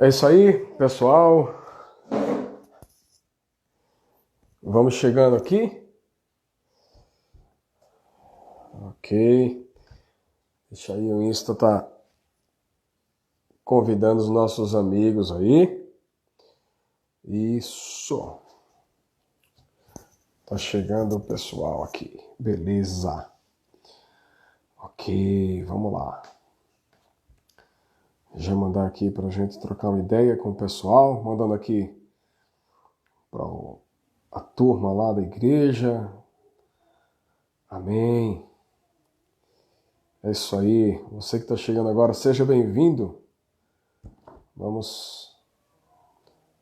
É isso aí, pessoal. Vamos chegando aqui. Ok. Deixa aí o Insta tá convidando os nossos amigos aí. Isso. Tá chegando o pessoal aqui. Beleza. Ok, vamos lá. Já mandar aqui pra gente trocar uma ideia com o pessoal. Mandando aqui para a turma lá da igreja. Amém. É isso aí. Você que está chegando agora, seja bem-vindo. Vamos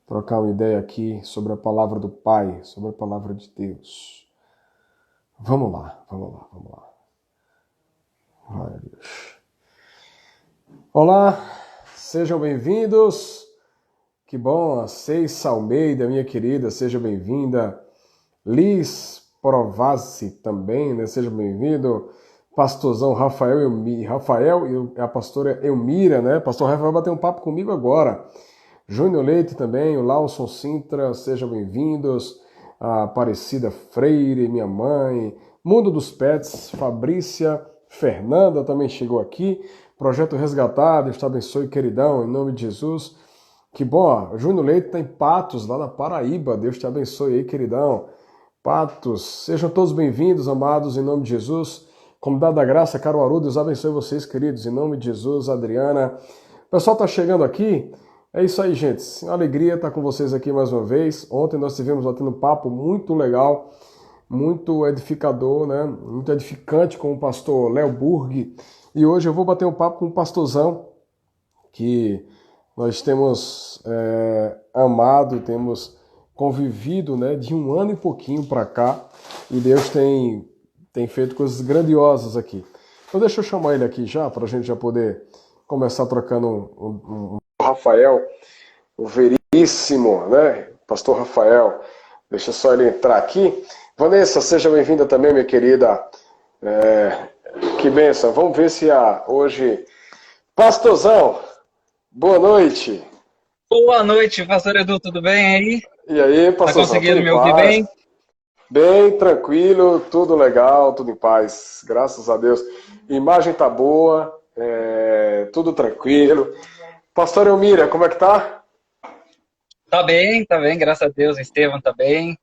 trocar uma ideia aqui sobre a palavra do Pai, sobre a palavra de Deus. Vamos lá, vamos lá, vamos lá. Glória a Deus. Olá, sejam bem-vindos. Que bom, a Ceis Almeida, minha querida, seja bem-vinda. Liz Provazzi também, né? Seja bem-vindo. Pastorzão Rafael e a pastora Elmira, né? Pastor Rafael vai bater um papo comigo agora. Júnior Leite também, o Lawson Sintra, sejam bem-vindos. A Aparecida Freire, minha mãe. Mundo dos Pets, Fabrícia Fernanda também chegou aqui. Projeto Resgatado, Deus te abençoe, queridão, em nome de Jesus. Que bom, ó, Júnior Leite está em Patos, lá na Paraíba. Deus te abençoe aí, queridão. Patos, sejam todos bem-vindos, amados, em nome de Jesus. Comunidade da Graça, Caruaru, Deus abençoe vocês, queridos, em nome de Jesus. Adriana. O pessoal está chegando aqui. É isso aí, gente. Uma alegria estar com vocês aqui mais uma vez. Ontem nós tivemos batendo um papo muito legal, muito edificador, né? Muito edificante com o pastor Léo Burg. E hoje eu vou bater um papo com o pastorzão que nós temos amado, temos convivido, né, de um ano e pouquinho para cá, e Deus tem feito coisas grandiosas aqui. Então deixa eu chamar ele aqui já, para a gente já poder começar trocando o Rafael, o veríssimo, né, pastor Rafael. Deixa só ele entrar aqui. Vanessa, seja bem-vinda também, minha querida. Que benção. Vamos ver se hoje... Pastorzão, boa noite. Boa noite, pastor Edu, tudo bem aí? E aí, Tá pastorzão, tudo conseguindo em me ouvir paz? bem? Bem, tranquilo, tudo legal, tudo em paz, graças a Deus. Imagem tá boa, tudo tranquilo. Pastor Elmira, como é que tá? Tá bem, graças a Deus. Estevam tá bem.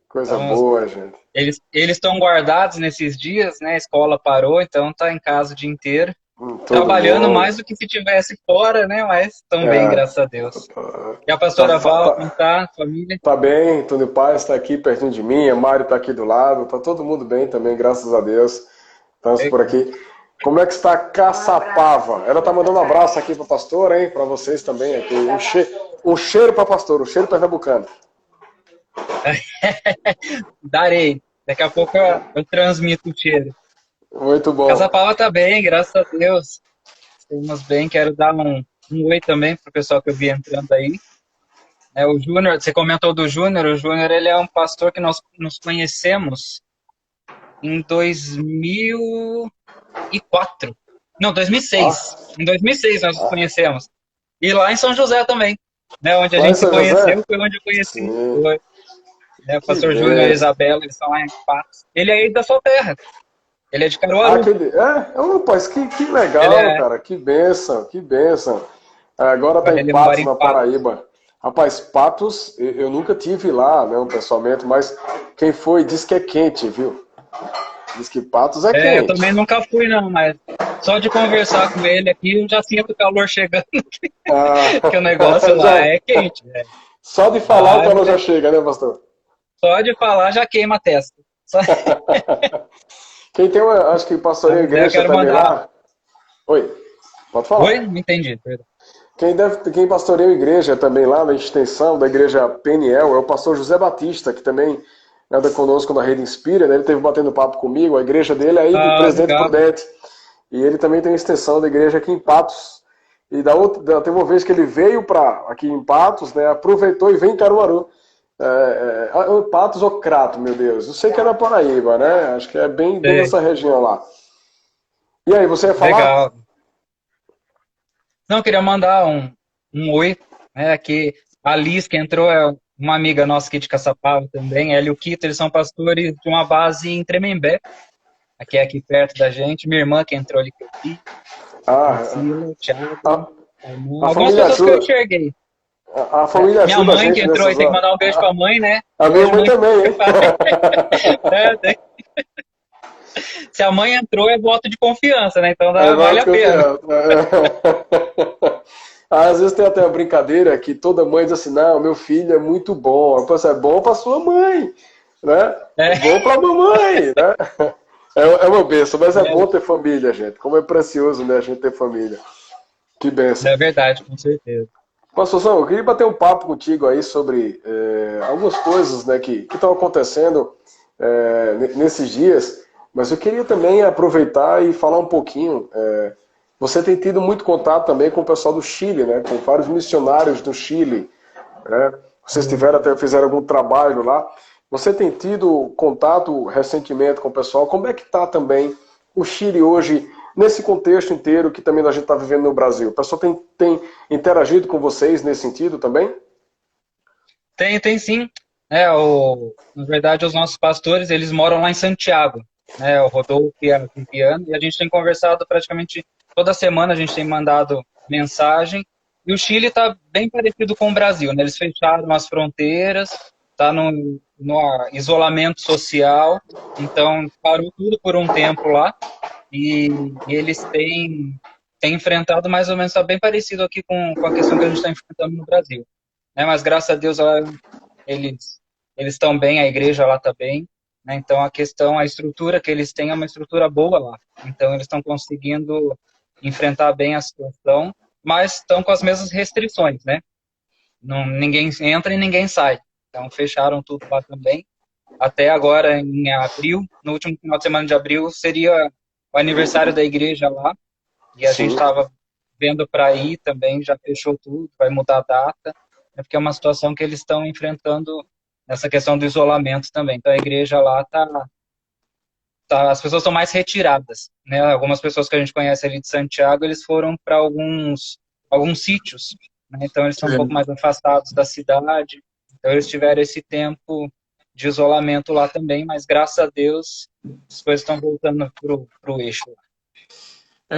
Coisa Estamos, boa, gente. eles estão guardados nesses dias, né? A escola parou, então tá em casa o dia inteiro. Tudo Trabalhando bom. mais do que se tivesse fora, né? Mas estão bem, É, graças a Deus. E a tá, pastora tá, Val, como tá, tá? Família? tá bem, tudo em paz, tá aqui pertinho de mim, a Mari tá aqui do lado, tá todo mundo bem também, graças a Deus. Estamos por aqui. Como é que está Caçapava? Ela tá mandando um abraço aqui pra pastora, hein? Pra vocês também aqui. Um cheiro pra pastora, um cheiro pernambucano. Darei. Daqui a pouco eu transmito o cheiro. Muito bom. Caçapava tá bem, graças a Deus. Estamos bem. Quero dar um oi também pro pessoal que eu vi entrando aí. O Júnior, você comentou do Júnior. O Júnior, ele é um pastor que nós nos conhecemos em 2004. Não, Ó, 2006. Em 2006 nós nos conhecemos. E lá em São José também, né? Onde a lá em gente se São conheceu, José? foi onde eu conheci. Sim. Foi, né? O Que pastor Júnior e a benção. Isabela, eles são lá em Patos. Ele é aí da sua terra. Ele é de Caruaru. Aquele, rapaz, que Ele legal, é, cara. Que benção, que benção. Agora tá em ele mora Patos, em na Patos. Paraíba. Rapaz, Patos, eu nunca tive lá, né, pessoalmente, mas quem foi diz que é quente, viu? Diz que Patos é Eu também quente. nunca fui, não, mas só de conversar com ele aqui, eu já sinto o calor chegando, Ah, que o negócio lá já, é quente, né? só de falar o Ai, calor já mulher, chega, né, pastor? só de falar já queima a testa. Só... Quem tem uma, acho que pastoreia Mas eu igreja quero também mandar. lá. Oi, pode Oi? falar. Não entendi, perdão. Quem pastoreia igreja também lá na extensão da igreja Peniel é o pastor José Batista, que também anda conosco na Rede Inspira, né? Ele teve batendo papo comigo, a igreja dele é aí de Ah, Presidente legal. Prudente. E ele também tem uma extensão da igreja aqui em Patos. E teve uma vez que ele veio para aqui em Patos, né? Aproveitou e veio em Caruaru. Patos ou Crato, meu Deus. Eu sei que é na Paraíba, né? Acho que é bem Sei. nessa região lá. E aí, você ia falar? Legal. Não, eu queria mandar um oi né? Que a Liz, que entrou, é uma amiga nossa aqui de Caçapava também, ela e o Kito, eles são pastores de uma base em Tremembé, aqui perto da gente. Minha irmã que entrou ali, que eu vi, Ah, Priscila, o Thiago, a, a irmã, a algumas família pessoas que eu ajuda, enxerguei. a família Minha ajuda a mãe que gente entrou aí, nessas tem que horas. mandar um beijo pra mãe, né? A minha Beijo, mãe mãe. também, hein? É, se a mãe entrou, é voto de confiança, né? Então É, vale vai a pena. desconfiar. Às vezes tem até uma brincadeira que toda mãe diz assim, não, meu filho é muito bom. Eu penso, é bom para sua mãe, né? É É, bom para a mamãe, né? É uma benção, mas é bom ter família, gente. Como é precioso, né, a gente ter família. Que benção. é verdade, com certeza. Pastorzão, eu queria bater um papo contigo aí sobre algumas coisas, né, que estão acontecendo nesses dias, mas eu queria também aproveitar e falar um pouquinho. Você tem tido muito contato também com o pessoal do Chile, né, com vários missionários do Chile, né? Vocês tiveram até fizeram algum trabalho lá. Você tem tido contato recentemente com o pessoal? Como é que está também o Chile hoje, nesse contexto inteiro que também a gente está vivendo no Brasil? O pessoal tem interagido com vocês nesse sentido também? Tem sim. Na verdade, os nossos pastores, eles moram lá em Santiago, né? O Rodolfo e a Viviane, e a gente tem conversado praticamente toda semana, a gente tem mandado mensagem. E o Chile está bem parecido com o Brasil, né? Eles fecharam as fronteiras, está no isolamento social, então parou tudo por um tempo lá. E eles têm enfrentado mais ou menos, está bem parecido aqui com a questão que a gente está enfrentando no Brasil, né? Mas graças a Deus eles eles estão bem, a igreja lá está bem, né? Então a questão, a estrutura que eles têm é uma estrutura boa lá. Então eles estão conseguindo enfrentar bem a situação, mas estão com as mesmas restrições, né? Não, ninguém entra e ninguém sai. Então fecharam tudo lá também. Até agora em abril, no último final de semana de abril, seria o aniversário da igreja lá, e a gente Sim. estava vendo para ir também, já fechou tudo, vai mudar a data, né, porque é uma situação que eles estão enfrentando nessa questão do isolamento também. Então a igreja lá as pessoas estão mais retiradas, né? Algumas pessoas que a gente conhece ali de Santiago, eles foram para alguns sítios, né? Então eles estão um pouco mais afastados da cidade. Então eles tiveram esse tempo de isolamento lá também, mas graças a Deus as coisas estão voltando pro eixo.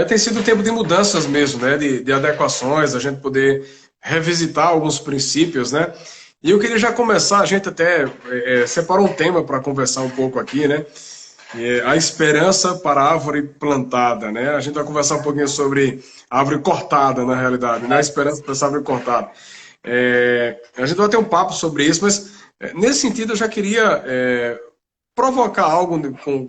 Tem sido um tempo de mudanças mesmo, né? De adequações, a gente poder revisitar alguns princípios, né? E eu queria já começar, a gente até separou um tema para conversar um pouco aqui, né? A esperança para a árvore plantada, né? A gente vai conversar um pouquinho sobre árvore cortada, na realidade, né? A esperança para essa árvore cortada. A gente vai ter um papo sobre isso, mas nesse sentido eu já queria provocar algo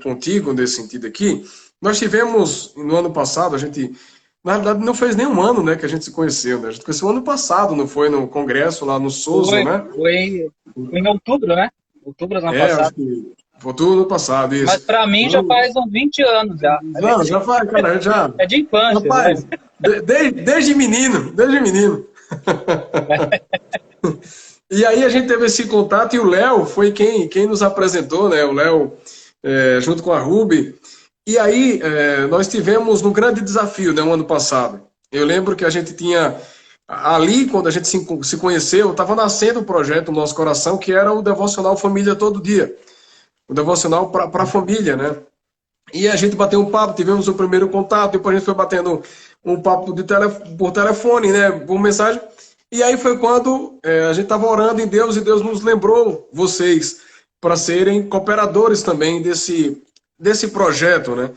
contigo nesse sentido aqui. Nós tivemos, no ano passado, a gente, na verdade, não fez nem um ano, né, que a gente se conheceu, né? A gente conheceu ano passado, não foi no congresso lá no Souza, Foi, né? foi em outubro, né? Outubro do ano Acho passado. que foi tudo ano passado, Mas isso. para mim já faz uns 20 anos já. Não, já faz, cara, já. É de infância, né? Rapaz, desde menino, desde menino. E aí a gente teve esse contato e o Léo foi quem nos apresentou, né? O Léo, junto com a Ruby. E aí nós tivemos um grande desafio, né, um ano passado. Eu lembro que a gente tinha, ali quando a gente se conheceu, estava nascendo um projeto no nosso coração que era o Devocional Família Todo Dia. O Devocional para a família, né? E a gente bateu um papo, tivemos o primeiro contato, depois a gente foi batendo um papo por telefone, né, por mensagem. E aí foi quando a gente estava orando em Deus e Deus nos lembrou vocês para serem cooperadores também desse projeto, né?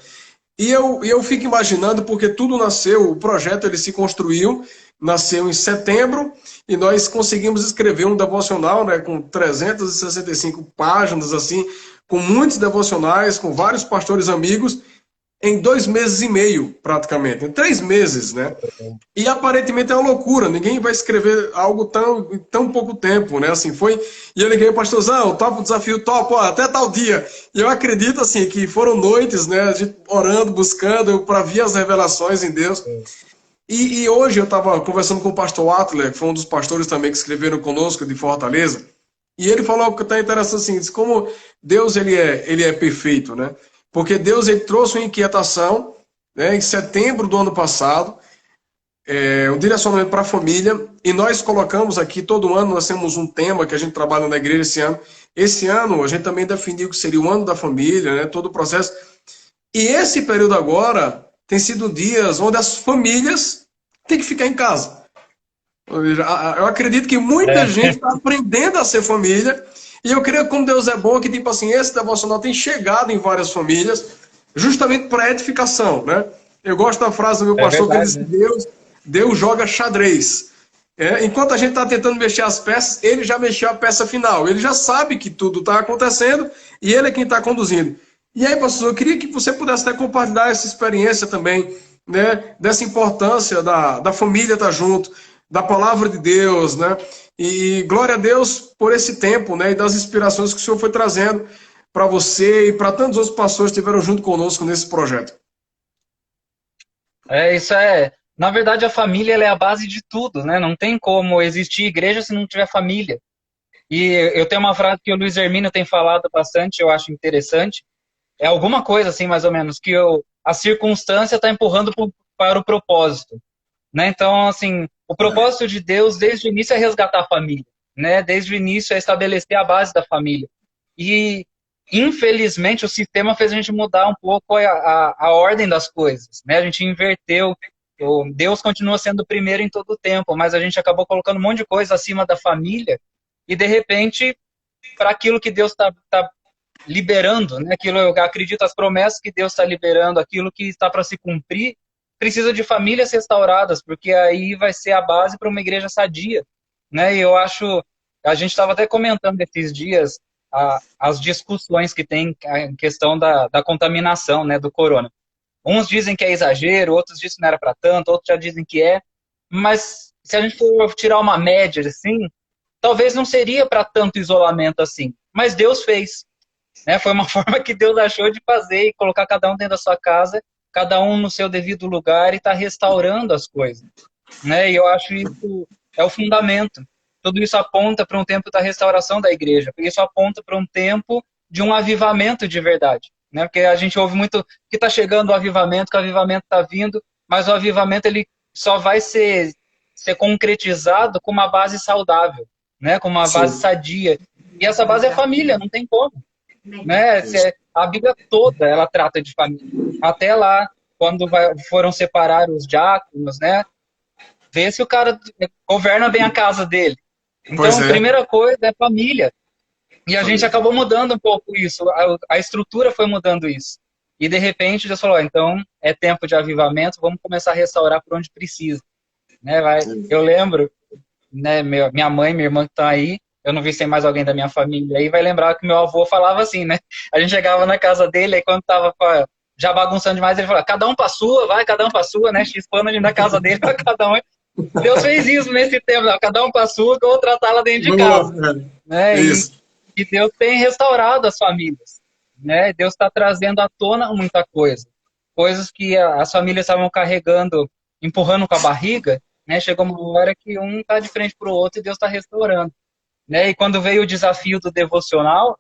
E eu fico imaginando, porque tudo nasceu, o projeto ele se construiu, nasceu em setembro, e nós conseguimos escrever um devocional, né, com 365 páginas, assim, com muitos devocionais, com vários pastores amigos, em 2 meses e meio, praticamente, em 3 meses, né? E aparentemente é uma loucura, ninguém vai escrever algo em tão pouco tempo, né? Assim, foi. E eu liguei, pastorzão, topa o desafio, topa, até tal dia. E eu acredito, assim, que foram noites, né? A gente orando, buscando, para ver as revelações em Deus. E hoje eu estava conversando com o pastor Atler, que foi um dos pastores também que escreveram conosco de Fortaleza. E ele falou que está interessante assim, diz como Deus ele é perfeito, né? Porque Deus ele trouxe uma inquietação, né, em setembro do ano passado. o direcionamento para a família, e nós colocamos aqui, todo ano nós temos um tema que a gente trabalha na igreja esse ano. Esse ano a gente também definiu que seria o ano da família, né, todo o processo. E esse período agora tem sido dias onde as famílias têm que ficar em casa. Eu acredito que muita É, gente está aprendendo a ser família, e eu creio que como Deus é bom, que tipo assim, esse devocional tem chegado em várias famílias, justamente para edificação, né? Eu gosto da frase do meu é pastor que ele diz verdade, que né? Deus joga xadrez. Enquanto a gente está tentando mexer as peças, ele já mexeu a peça final. Ele já sabe que tudo está acontecendo e ele é quem está conduzindo. E aí, pastor, eu queria que você pudesse até compartilhar essa experiência também, né? Dessa importância da família estar junto, da palavra de Deus, né? E glória a Deus por esse tempo, né? E das inspirações que o Senhor foi trazendo para você e para tantos outros pastores que estiveram junto conosco nesse projeto. Isso é. Na verdade, a família ela é a base de tudo, né? Não tem como existir igreja se não tiver família. E eu tenho uma frase que o Luiz Hermínio tem falado bastante, eu acho interessante. É alguma coisa assim, mais ou menos, que a circunstância está empurrando para o propósito, né? Então, assim, o propósito de Deus desde o início é resgatar a família, né? Desde o início é estabelecer a base da família. E, infelizmente, o sistema fez a gente mudar um pouco a ordem das coisas, né? A gente inverteu. Deus continua sendo o primeiro em todo o tempo, mas a gente acabou colocando um monte de coisa acima da família e, de repente, para aquilo que Deus está liberando, né? Aquilo, eu acredito, as promessas que Deus está liberando, aquilo que está para se cumprir, precisa de famílias restauradas, porque aí vai ser a base para uma igreja sadia, né? E eu acho, a gente estava até comentando esses dias as discussões que tem em questão da contaminação, né, do corona. Uns dizem que é exagero, outros dizem que não era para tanto, outros já dizem que é, mas se a gente for tirar uma média assim, talvez não seria para tanto isolamento assim, mas Deus fez, né? Foi uma forma que Deus achou de fazer e colocar cada um dentro da sua casa, cada um no seu devido lugar e está restaurando as coisas, né? E eu acho isso é o fundamento. Tudo isso aponta para um tempo da restauração da igreja. Isso aponta para um tempo de um avivamento de verdade, né? Porque a gente ouve muito que está chegando o avivamento, que o avivamento está vindo, mas o avivamento ele só vai ser concretizado com uma base saudável, né? Com uma base Sim, sadia. E essa base é a família, não tem como, né? isso. A Bíblia toda ela trata de família. Até lá, quando foram separar os diáconos, né? Vê se o cara governa bem a casa dele. Pois Então, a é. primeira coisa é família. E a gente Família. acabou mudando um pouco isso. A estrutura foi mudando isso. E de repente Deus falou: então é tempo de avivamento, vamos começar a restaurar por onde precisa, né? Eu lembro, né? Minha mãe, minha irmã que estão aí, eu não vi se tem mais alguém da minha família aí, vai lembrar que meu avô falava assim, né? A gente chegava na casa dele, aí quando tava já bagunçando demais, ele falava: cada um pra sua, vai, cada um pra sua, né? X-pano ali na casa dele, cada um. Deus fez isso nesse tempo, né? Cada um para a sua, que eu vou tratar lá dentro de Boa, casa, né? isso. E Deus tem restaurado as famílias, né? Deus está trazendo à tona muita coisa, coisas que as famílias estavam carregando, empurrando com a barriga, né? Chegou uma hora que um está de frente para o outro e Deus está restaurando, né? E quando veio o desafio do devocional,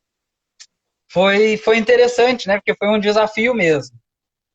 foi interessante, né? Porque foi um desafio mesmo.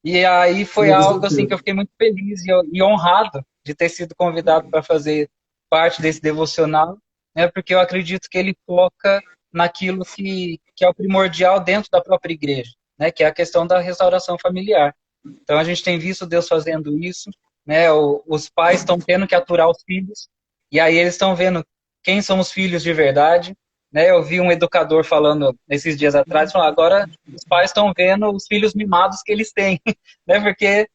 E aí foi Com algo assim que eu certeza. fiquei muito feliz e honrado de ter sido convidado para fazer parte desse devocional, né? Porque eu acredito que ele foca naquilo que é o primordial dentro da própria igreja, né? Que é a questão da restauração familiar. Então a gente tem visto Deus fazendo isso, né? Os pais estão tendo que aturar os filhos e aí eles estão vendo quem são os filhos de verdade, né? Eu vi um educador falando nesses dias atrás, falando, agora os pais estão vendo os filhos mimados que eles têm, né? Porque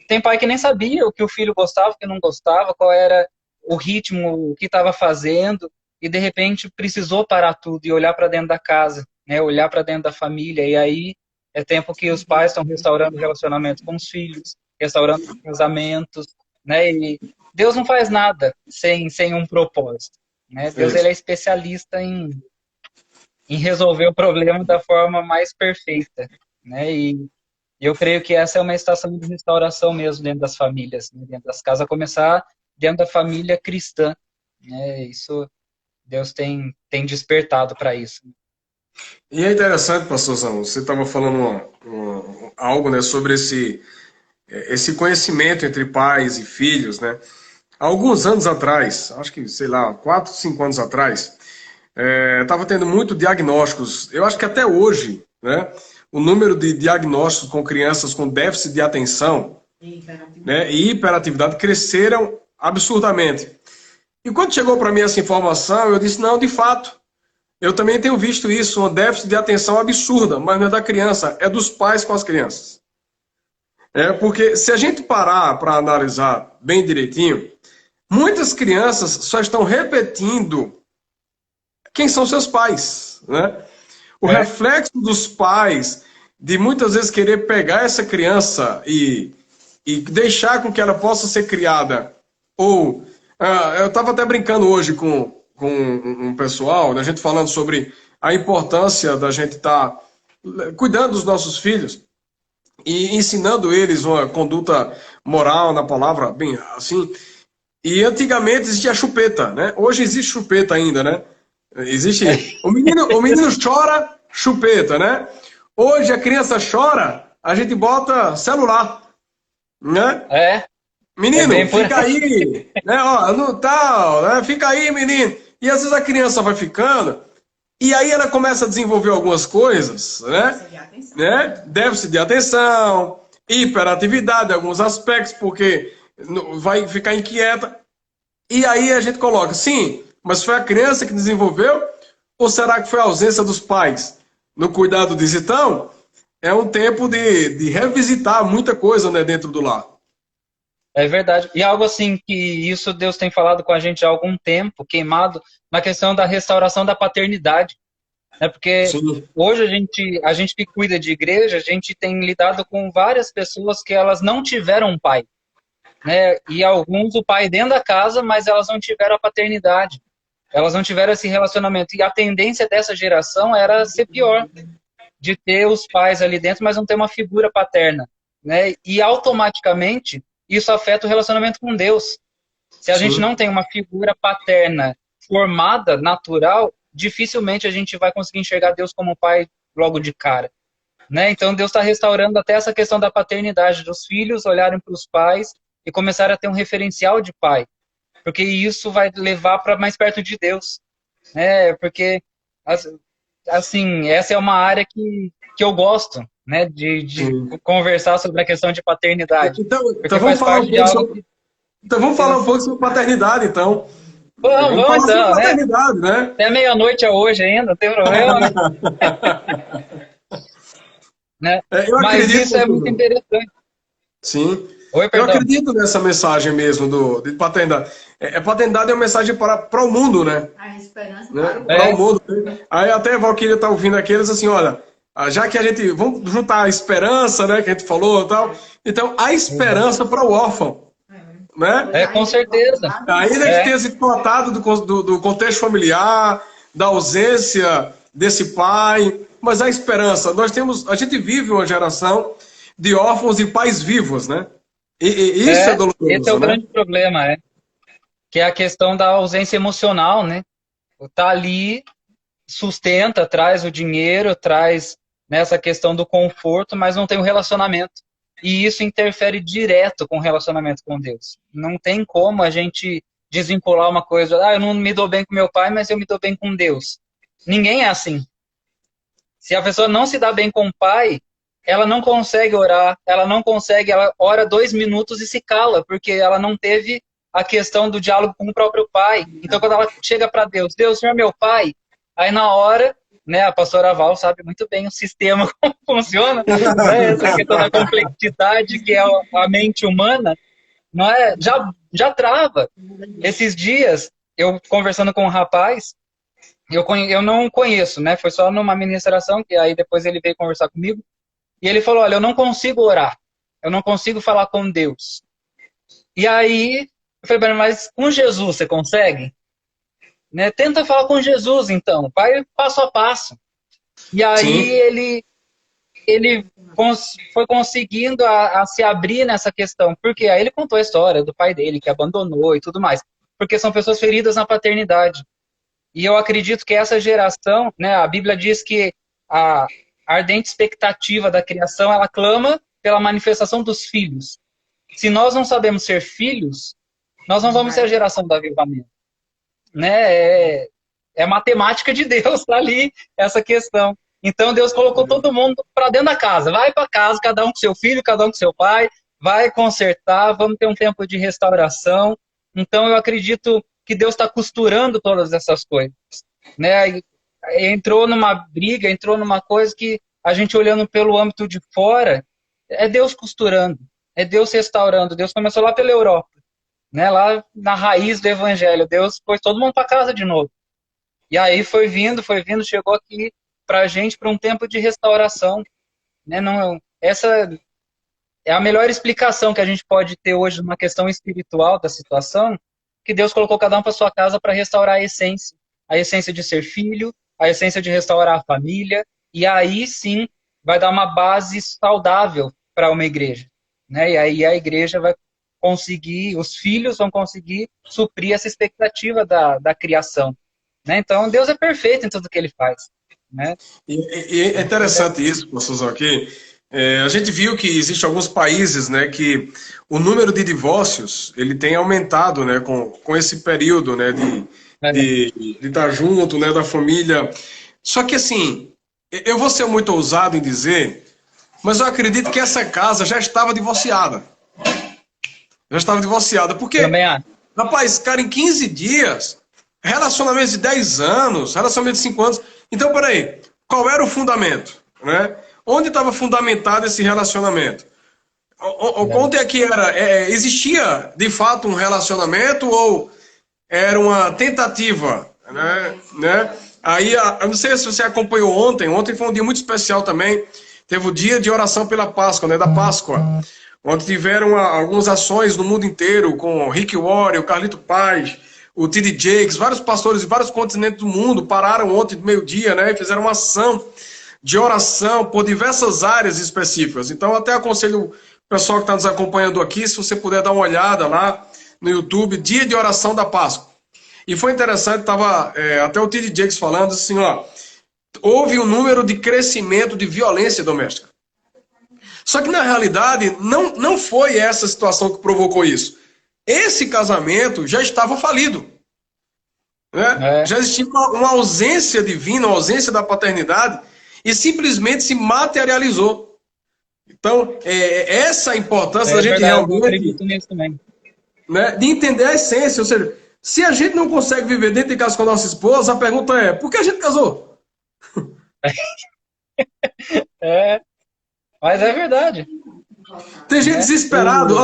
tem pai que nem sabia o que o filho gostava, o que não gostava, qual era o ritmo, o que estava fazendo, e de repente precisou parar tudo e olhar para dentro da casa, né? Olhar para dentro da família. E aí é tempo que os pais estão restaurando o relacionamento com os filhos, restaurando os casamentos, né? E Deus não faz nada sem um propósito, né? É Deus ele isso. é especialista em resolver o problema da forma mais perfeita, né? E eu creio que essa é uma estação de restauração mesmo dentro das famílias, né? Dentro das casas, a começar dentro da família cristã, né? Isso Deus tem despertado para isso. E é interessante, pastorzão, você estava falando algo, né, sobre esse conhecimento entre pais e filhos, né? Há alguns anos atrás, acho que, sei lá, 4, 5 anos atrás, estava tendo muito diagnósticos. Eu acho que até hoje, né? O número de diagnósticos com crianças com déficit de atenção, né, e hiperatividade cresceram absurdamente. E quando chegou para mim essa informação, eu disse, não, de fato, eu também tenho visto isso, um déficit de atenção absurda, mas não é da criança, é dos pais com as crianças. Porque se a gente parar para analisar bem direitinho, muitas crianças só estão repetindo quem são seus pais, né? O reflexo dos pais de muitas vezes querer pegar essa criança e deixar com que ela possa ser criada. Ou, eu estava até brincando hoje com um pessoal, né, a gente falando sobre a importância da gente estar cuidando dos nossos filhos e ensinando eles uma conduta moral na palavra, bem assim. E antigamente existia chupeta, né? Hoje existe chupeta ainda, né? Existe. O menino chora, chupeta, né? Hoje a criança chora, a gente bota celular, né? Menino, fica aí, né? Ó, no tal, né? Fica aí, menino. E às vezes a criança vai ficando, e aí ela começa a desenvolver algumas coisas, né? Déficit de atenção, hiperatividade em alguns aspectos, porque vai ficar inquieta. E aí a gente coloca, sim, mas foi a criança que desenvolveu? Ou será que foi a ausência dos pais no cuidado disso? Então, é um tempo de revisitar muita coisa, né, dentro do lar. É verdade. E algo assim que isso Deus tem falado com a gente há algum tempo, queimado, na questão da restauração da paternidade. Né? Porque Sim. hoje a gente que cuida de igreja, a gente tem lidado com várias pessoas que elas não tiveram um pai. Né? E alguns o pai dentro da casa, mas elas não tiveram a paternidade. Elas não tiveram esse relacionamento. E a tendência dessa geração era ser pior, de ter os pais ali dentro, mas não ter uma figura paterna. Né? E automaticamente isso afeta o relacionamento com Deus. Se a gente não tem uma figura paterna formada, natural, dificilmente a gente vai conseguir enxergar Deus como pai logo de cara. Né? Então Deus está restaurando até essa questão da paternidade, dos filhos olharem para os pais e começarem a ter um referencial de pai. Porque isso vai levar para mais perto de Deus. Né? Porque, assim, essa é uma área que eu gosto, né? De conversar sobre a questão de paternidade. Então vamos falar um pouco sobre paternidade, então. Vamos falar sobre então, paternidade, né? Até meia-noite é hoje ainda, não tem problema. Né? Mas isso é muito interessante. Sim. Oi, eu acredito nessa mensagem mesmo de paternidade. Paternidade é uma mensagem para o mundo, né? A esperança para o mundo. Aí até a Valquíria está ouvindo aqueles assim, olha, já que a gente, vamos juntar a esperança, né, que a gente falou e tal, então a esperança para o órfão. Né? Com certeza. Ainda que tenha se tratado do contexto familiar, da ausência desse pai, mas a esperança. A gente vive uma geração de órfãos e pais vivos, né? E isso é doloroso. Esse é o grande problema, que é a questão da ausência emocional, né? Tá ali, sustenta, traz o dinheiro, traz nessa questão do conforto, mas não tem o relacionamento. E isso interfere direto com o relacionamento com Deus. Não tem como a gente desvincular uma coisa, eu não me dou bem com meu pai, mas eu me dou bem com Deus. Ninguém é assim. Se a pessoa não se dá bem com o pai, ela não consegue orar, ela ora 2 minutos e se cala, porque ela não teve a questão do diálogo com o próprio pai. Então, quando ela chega para Deus, Deus, Senhor é meu pai, aí na hora, né, a pastora Val sabe muito bem o sistema, como funciona, né, essa questão da complexidade que é a mente humana, não é? Já trava. Esses dias, eu conversando com um rapaz, eu não conheço, né, foi só numa ministração, que aí depois ele veio conversar comigo, e ele falou, olha, eu não consigo orar, eu não consigo falar com Deus. E aí, eu falei, mas com Jesus você consegue? Né? Tenta falar com Jesus, então. Vai passo a passo. E aí ele foi conseguindo a se abrir nessa questão. Porque aí ele contou a história do pai dele, que abandonou e tudo mais. Porque são pessoas feridas na paternidade. E eu acredito que essa geração, né, a Bíblia diz que a ardente expectativa da criação, ela clama pela manifestação dos filhos. Se nós não sabemos ser filhos, nós não vamos ser a geração do avivamento. Né? É matemática de Deus tá ali, essa questão. Então Deus colocou todo mundo para dentro da casa. Vai para casa, cada um com seu filho, cada um com seu pai, vai consertar, vamos ter um tempo de restauração. Então eu acredito que Deus está costurando todas essas coisas. Né? Entrou numa briga, entrou numa coisa que a gente olhando pelo âmbito de fora, é Deus costurando, é Deus restaurando. Deus começou lá pela Europa, né? Lá na raiz do evangelho. Deus pôs todo mundo para casa de novo. E aí foi vindo, chegou aqui para a gente para um tempo de restauração. Né? Não, essa é a melhor explicação que a gente pode ter hoje numa questão espiritual da situação, que Deus colocou cada um para sua casa para restaurar a essência de ser filho, a essência de restaurar a família, e aí sim vai dar uma base saudável para uma igreja. Né? E aí a igreja vai conseguir, os filhos vão conseguir suprir essa expectativa da criação. Né? Então Deus é perfeito em tudo que ele faz. Né? E é interessante isso, professor, aqui. A gente viu que existem alguns países, né, que o número de divórcios ele tem aumentado, né, com esse período, né, de estar junto, né, da família. Só que assim, eu vou ser muito ousado em dizer, mas eu acredito que essa casa já estava divorciada. Já estava divorciada, porque, rapaz, cara, em 15 dias, relacionamentos de 10 anos, relacionamento de 5 anos. Então, peraí, qual era o fundamento, né? Onde estava fundamentado esse relacionamento? Onde é que era? Existia, de fato, um relacionamento ou era uma tentativa? Né? Aí, eu não sei se você acompanhou ontem foi um dia muito especial também, teve o dia de oração pela Páscoa, né, da Páscoa, onde tiveram algumas ações no mundo inteiro, com o Rick Warren, o Carlito Paz, o T.D. Jakes, vários pastores de vários continentes do mundo pararam ontem de meio-dia, né, e fizeram uma ação de oração por diversas áreas específicas. Então, até aconselho o pessoal que está nos acompanhando aqui, se você puder dar uma olhada lá no YouTube, Dia de Oração da Páscoa. E foi interessante, estava até o T.D. Jakes falando assim, ó, houve um número de crescimento de violência doméstica. Só que, na realidade, não foi essa situação que provocou isso. Esse casamento já estava falido. Né? Já existia uma ausência divina, uma ausência da paternidade, e simplesmente se materializou. Então, essa a importância da gente realmente... Eu acredito nisso também. Né, de entender a essência. Ou seja, se a gente não consegue viver dentro de casa com a nossa esposa, a pergunta é, por que a gente casou? Mas é verdade. Tem gente desesperado.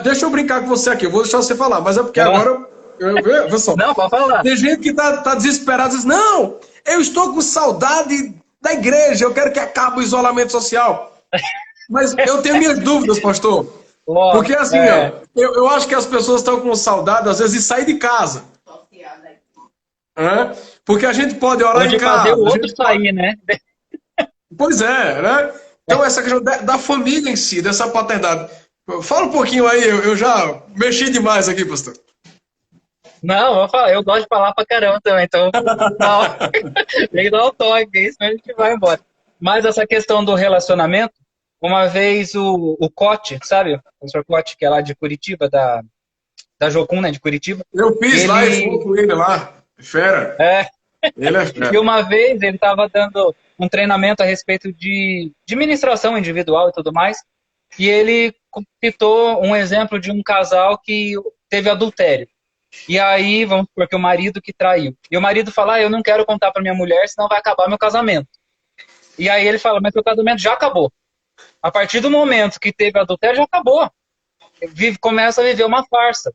Deixa eu brincar com você aqui, eu vou deixar você falar, mas é porque agora... Pessoal, não, pode falar. Tem gente que está desesperada, diz, não, eu estou com saudade da igreja, eu quero que acabe o isolamento social. Mas eu tenho minhas dúvidas, pastor. Porque assim, eu acho que as pessoas estão com saudade, às vezes, de sair de casa. Porque a gente pode orar em casa. Fazer o outro sair, né? Pois é, né? Então, essa questão da família em si, dessa paternidade. Fala um pouquinho aí, eu já mexi demais aqui, pastor. Não, vou falar, eu gosto de falar pra caramba também, então tem que dar o toque, senão a gente vai embora. Mas essa questão do relacionamento, uma vez o Cote, sabe? O professor Cote, que é lá de Curitiba, da Jocum, né, de Curitiba. Eu fiz lá e fui com ele lá, fera. Ele é fera. E uma vez ele estava dando um treinamento a respeito de ministração individual e tudo mais, e ele citou um exemplo de um casal que teve adultério. E aí, vamos supor que o marido que traiu. E o marido fala, eu não quero contar para minha mulher, senão vai acabar meu casamento. E aí ele fala, mas meu casamento já acabou. A partir do momento que teve adultério, já acabou. Começa a viver uma farsa.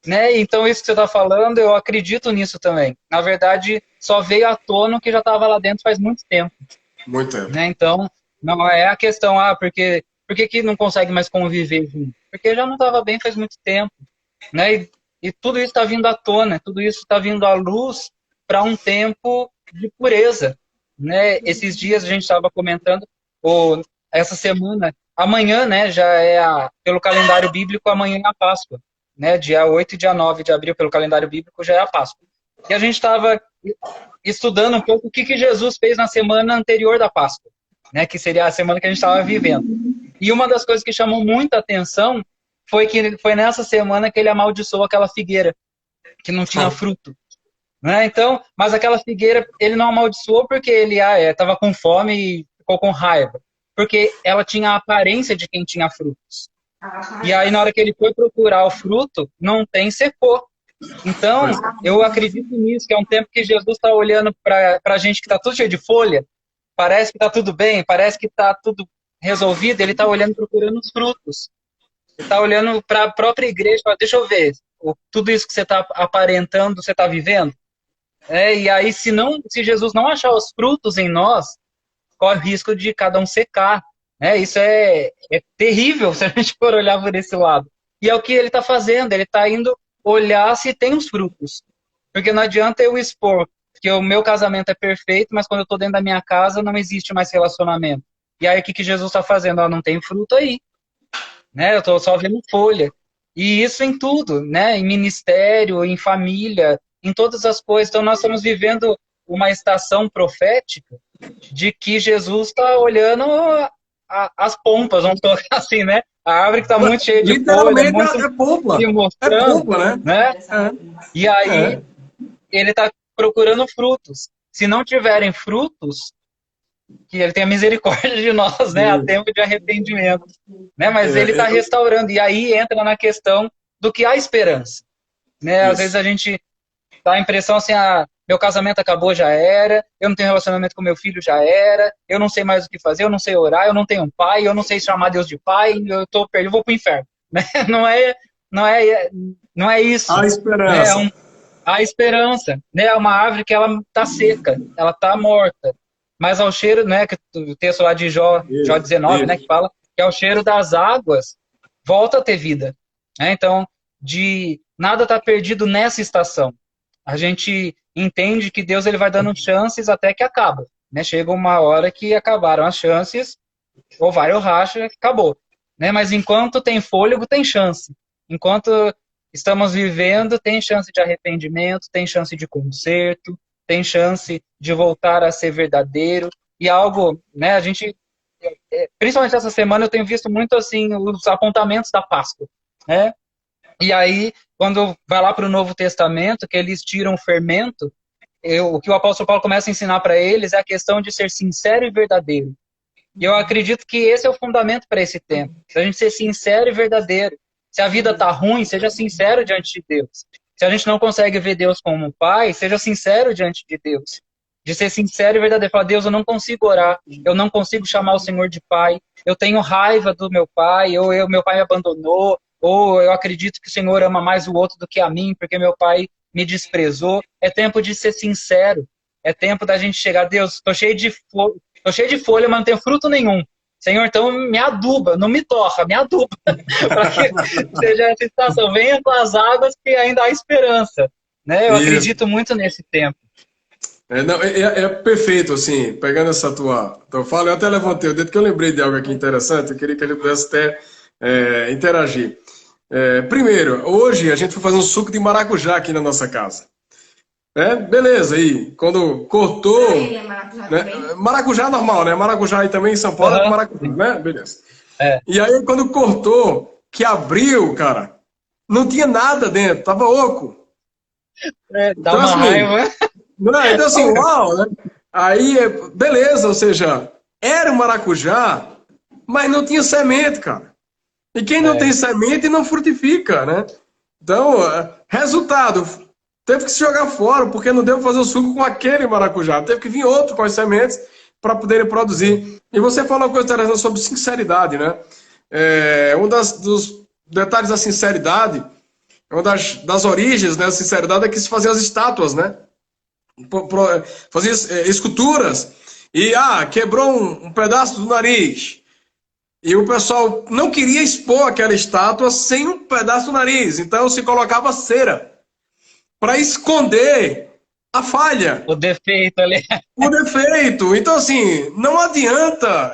Né? Então, isso que você está falando, eu acredito nisso também. Na verdade, só veio à tona o que já estava lá dentro faz muito tempo. Muito tempo. Né? Então, não é a questão, por que não consegue mais conviver junto? Porque já não estava bem faz muito tempo. Né? E tudo isso está vindo à tona, tudo isso está vindo à luz para um tempo de pureza. Né? Esses dias a gente estava comentando, essa semana, amanhã, né, já pelo calendário bíblico, amanhã é a Páscoa. Né? Dia 8 e dia 9 de abril, pelo calendário bíblico, já é a Páscoa. E a gente estava estudando um pouco o que Jesus fez na semana anterior da Páscoa, né? Que seria a semana que a gente estava vivendo. E uma das coisas que chamou muita atenção foi nessa semana que ele amaldiçoou aquela figueira, que não tinha fruto. Né? Então, mas aquela figueira, ele não amaldiçoou porque ele estava com fome e ficou com raiva. Porque ela tinha a aparência de quem tinha frutos. E aí, na hora que ele foi procurar o fruto, não tem, secou. Então, eu acredito nisso, que é um tempo que Jesus está olhando para a gente que está tudo cheio de folha, parece que está tudo bem, parece que está tudo resolvido, ele está olhando, procurando os frutos. Ele está olhando para a própria igreja, fala, deixa eu ver, tudo isso que você está aparentando, você está vivendo? E aí, se Jesus não achar os frutos em nós, corre o risco de cada um secar. Isso é terrível se a gente for olhar por esse lado. E é o que ele está fazendo, ele está indo olhar se tem os frutos. Porque não adianta eu expor que o meu casamento é perfeito, mas quando eu estou dentro da minha casa não existe mais relacionamento. E aí o que Jesus está fazendo? Não tem fruto aí. Eu estou só vendo folha. E isso em tudo, em ministério, em família, em todas as coisas. Então nós estamos vivendo uma estação profética de que Jesus está olhando as pompas, vamos colocar assim, né? A árvore que está muito cheia de folha, muito é pompa. mostrando, é pompa, né? E aí ele está procurando frutos. Se não tiverem frutos, que ele tenha misericórdia de nós, né? Há tempo de arrependimento, né? Mas ele está restaurando. E aí entra na questão do que há esperança, né? Às vezes a gente dá a impressão assim, meu casamento acabou, já era, eu não tenho relacionamento com meu filho, já era, eu não sei mais o que fazer, eu não sei orar, eu não tenho um pai, eu não sei chamar Deus de pai, eu tô perdido, eu vou pro inferno. Né? Não é isso. A esperança. A esperança, né? É uma árvore que ela tá seca, ela tá morta, mas ao cheiro, né, que o texto lá de Jó 19, né, que fala que ao cheiro das águas volta a ter vida. Né? Então, nada tá perdido nessa estação. A gente entende que Deus ele vai dando chances até que acaba. Né? Chega uma hora que acabaram as chances, ou vai ou racha, acabou. Né? Mas enquanto tem fôlego, tem chance. Enquanto estamos vivendo, tem chance de arrependimento, tem chance de conserto, tem chance de voltar a ser verdadeiro. E algo, né, a gente, principalmente essa semana, eu tenho visto muito assim os apontamentos da Páscoa. Né? E aí, quando vai lá para o Novo Testamento, que eles tiram o fermento, o que o apóstolo Paulo começa a ensinar para eles é a questão de ser sincero e verdadeiro. E eu acredito que esse é o fundamento para esse tempo. A gente ser sincero e verdadeiro. Se a vida está ruim, seja sincero diante de Deus. Se a gente não consegue ver Deus como um pai, seja sincero diante de Deus. De ser sincero e verdadeiro. Falar, Deus, eu não consigo orar, eu não consigo chamar o Senhor de pai, eu tenho raiva do meu pai, ou meu pai me abandonou, ou eu acredito que o Senhor ama mais o outro do que a mim, porque meu pai me desprezou. É tempo de ser sincero. É tempo da gente chegar, Deus, estou cheio de folha, mas não tenho fruto nenhum. Senhor, então me aduba, não me torra, me aduba. Para que seja essa estação. Venha com as águas que ainda há esperança. Né? Eu acredito muito nesse tempo. É perfeito, assim, pegando essa tua fala, eu até levantei o dedo, que eu lembrei de algo aqui interessante, eu queria que a gente pudesse até interagir. Primeiro, hoje a gente foi fazer um suco de maracujá aqui na nossa casa. Beleza, aí, quando cortou... maracujá normal, né? Maracujá aí também em São Paulo é maracujá, né? Beleza. E aí, quando cortou, que abriu, cara, não tinha nada dentro, tava oco. Dá uma raiva. Então assim, uau, né? Aí, beleza, ou seja, era um maracujá, mas não tinha semente, cara. E quem não tem semente não frutifica, né? Então, resultado, teve que se jogar fora, porque não deu para fazer o suco com aquele maracujá. Teve que vir outro com as sementes para poderem produzir. E você falou uma coisa interessante sobre sinceridade, né? Um dos detalhes da sinceridade, uma das origens da sinceridade é que se fazia as estátuas, né? Fazia esculturas. E, quebrou um pedaço do nariz. E o pessoal não queria expor aquela estátua sem um pedaço do nariz. Então se colocava cera para esconder a falha. O defeito ali. O defeito. Então, assim, não adianta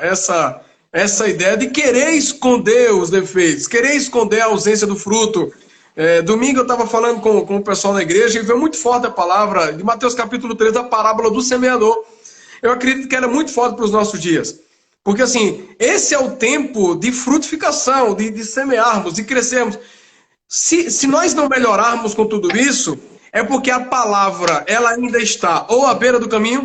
essa ideia de querer esconder os defeitos, querer esconder a ausência do fruto. Domingo eu estava falando com o pessoal da igreja e veio muito forte a palavra de Mateus capítulo 3, a parábola do semeador. Eu acredito que era muito forte para os nossos dias. Porque, assim, esse é o tempo de frutificação, de semearmos, de crescermos. Se nós não melhorarmos com tudo isso, é porque a palavra ela ainda está ou à beira do caminho,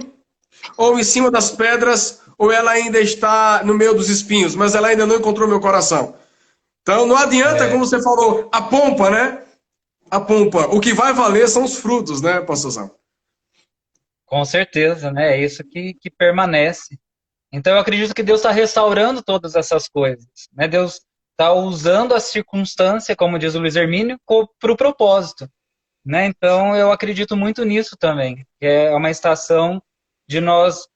ou em cima das pedras, ou ela ainda está no meio dos espinhos, mas ela ainda não encontrou meu coração. Então não adianta, É, como você falou, a pompa, né? A pompa. O que vai valer são os frutos, né, pastorzão? com certeza, né? É isso que permanece. Então eu acredito que Deus está restaurando todas essas coisas, né? Deus está usando a circunstância, como diz o Luiz Hermínio, para o propósito, né? Então eu acredito muito nisso também, que é uma estação de nós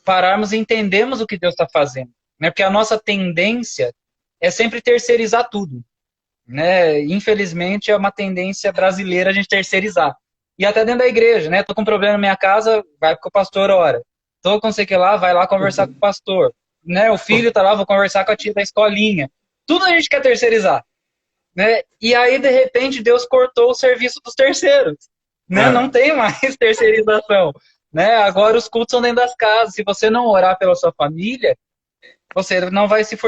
pararmos e entendermos o que Deus está fazendo, né? Porque a nossa tendência é sempre terceirizar tudo, né? Infelizmente é uma tendência brasileira a gente terceirizar. E até dentro da igreja, né? Tô com um problema na minha casa, vai com o pastor ora. Tô com sei que lá, vai lá conversar com o pastor. Né? O filho tá lá, vou conversar com a tia da escolinha. Tudo a gente quer terceirizar, né? E aí de repente Deus cortou o serviço dos terceiros, né? Não É. tem mais terceirização, né? Agora os cultos são dentro das casas. Se você não orar pela sua família, você não vai se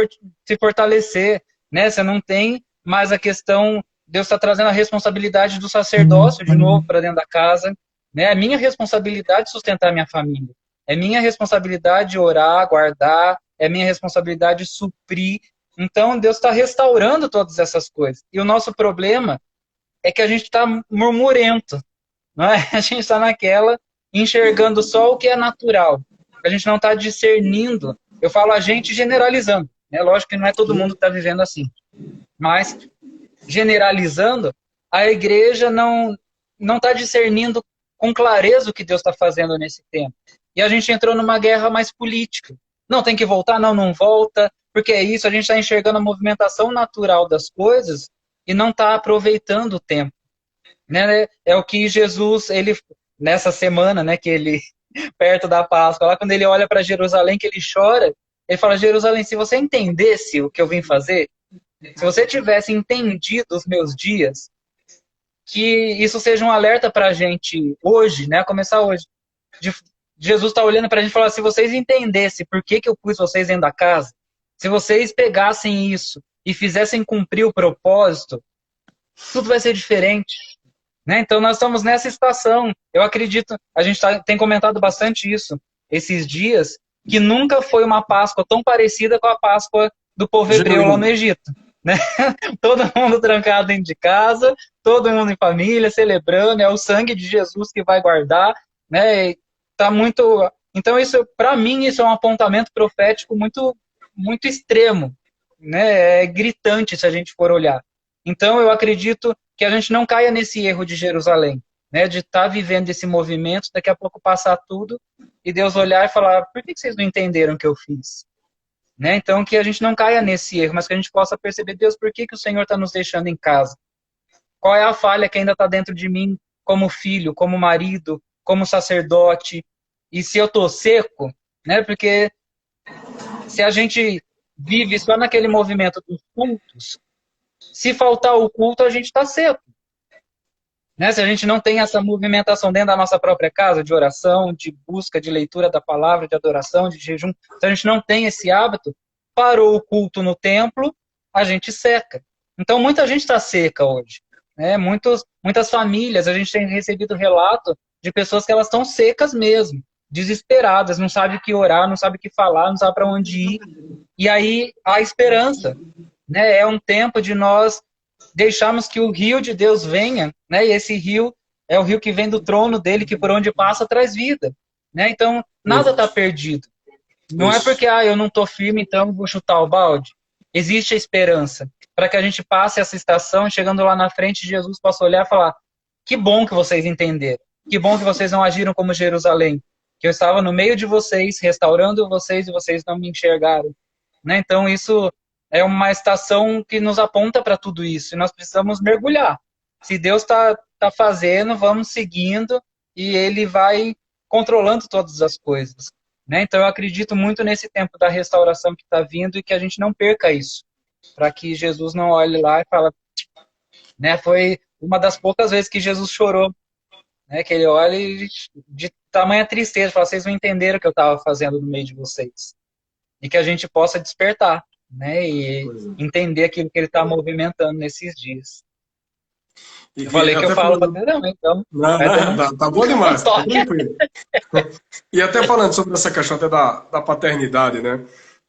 fortalecer, né? Você não tem mais a questão. Deus está trazendo a responsabilidade do sacerdócio de novo para dentro da casa, né? É minha responsabilidade sustentar minha família. É minha responsabilidade orar, guardar. É minha responsabilidade suprir. Então Deus está restaurando todas essas coisas. E o nosso problema é que a gente está murmurento, não é? A gente está naquela enxergando só o que é natural. A gente não está discernindo. Eu falo a gente generalizando. Né? Lógico que não é todo mundo que está vivendo assim. Mas, generalizando, a igreja não está discernindo com clareza o que Deus está fazendo nesse tempo. E a gente entrou numa guerra mais política. Não, tem que voltar? Não, não volta. Porque é isso, a gente está enxergando a movimentação natural das coisas e não está aproveitando o tempo. Né? É o que Jesus, ele nessa semana, né, que ele perto da Páscoa, lá quando ele olha para Jerusalém, que ele chora, ele fala: Jerusalém, se você entendesse o que eu vim fazer, se você tivesse entendido os meus dias, que isso seja um alerta para a gente hoje, né, começar hoje. De, Jesus está olhando para a gente e fala: se vocês entendessem por que eu pus vocês dentro da casa, se vocês pegassem isso e fizessem cumprir o propósito, tudo vai ser diferente. Né? Então, nós estamos nessa estação. Eu acredito, a gente tem comentado bastante isso esses dias, que nunca foi uma Páscoa tão parecida com a Páscoa do povo hebreu lá no Genuíno. Egito. Né? Todo mundo trancado dentro de casa, todo mundo em família, celebrando, é o sangue de Jesus que vai guardar. Né? Tá muito. Então, isso, para mim, isso é um apontamento profético muito, muito extremo. Né? É gritante se a gente for olhar. Então, eu acredito que a gente não caia nesse erro de Jerusalém, né, de estar vivendo esse movimento, daqui a pouco passar tudo e Deus olhar e falar: por que vocês não entenderam o que eu fiz? Né? Então, que a gente não caia nesse erro, mas que a gente possa perceber: Deus, por que o Senhor está nos deixando em casa? Qual é a falha que ainda está dentro de mim como filho, como marido, como sacerdote? E se eu estou seco, né, porque se a gente vive só naquele movimento dos cultos, se faltar o culto, a gente está seco. Né? Se a gente não tem essa movimentação dentro da nossa própria casa, de oração, de busca, de leitura da palavra, de adoração, de jejum, se a gente não tem esse hábito, parou o culto no templo, a gente seca. Então, muita gente está seca hoje. Né? Muitas famílias, a gente tem recebido relato de pessoas que elas estão secas mesmo, desesperadas, não sabem o que orar, não sabem o que falar, não sabem para onde ir. E aí, há esperança. Né? É um tempo de nós deixarmos que o rio de Deus venha, né? E esse rio é o rio que vem do trono dele, que por onde passa traz vida, né? Então, nada está Isso. perdido. Não é Isso. porque eu não estou firme, então vou chutar o balde. Existe a esperança para que a gente passe essa estação e chegando lá na frente, Jesus possa olhar e falar: que bom que vocês entenderam. Que bom que vocês não agiram como Jerusalém. Que eu estava no meio de vocês, restaurando vocês e vocês não me enxergaram. Né? Então, isso é uma estação que nos aponta para tudo isso. E nós precisamos mergulhar. Se Deus tá fazendo, vamos seguindo e Ele vai controlando todas as coisas. Né? Então, eu acredito muito nesse tempo da restauração que está vindo e que a gente não perca isso. Para que Jesus não olhe lá e fale... Né? Foi uma das poucas vezes que Jesus chorou. Né? Que ele olha e de tamanha tristeza, fala: vocês não entenderam o que eu estava fazendo no meio de vocês. e que a gente possa despertar, né? E Pois é. entender aquilo que ele está movimentando nesses dias. Eu E falei que eu até falo pra falando. caramba, então Não, vai dando não, um tá bom demais, tá toque. tranquilo. E até falando sobre essa questão até da paternidade, né?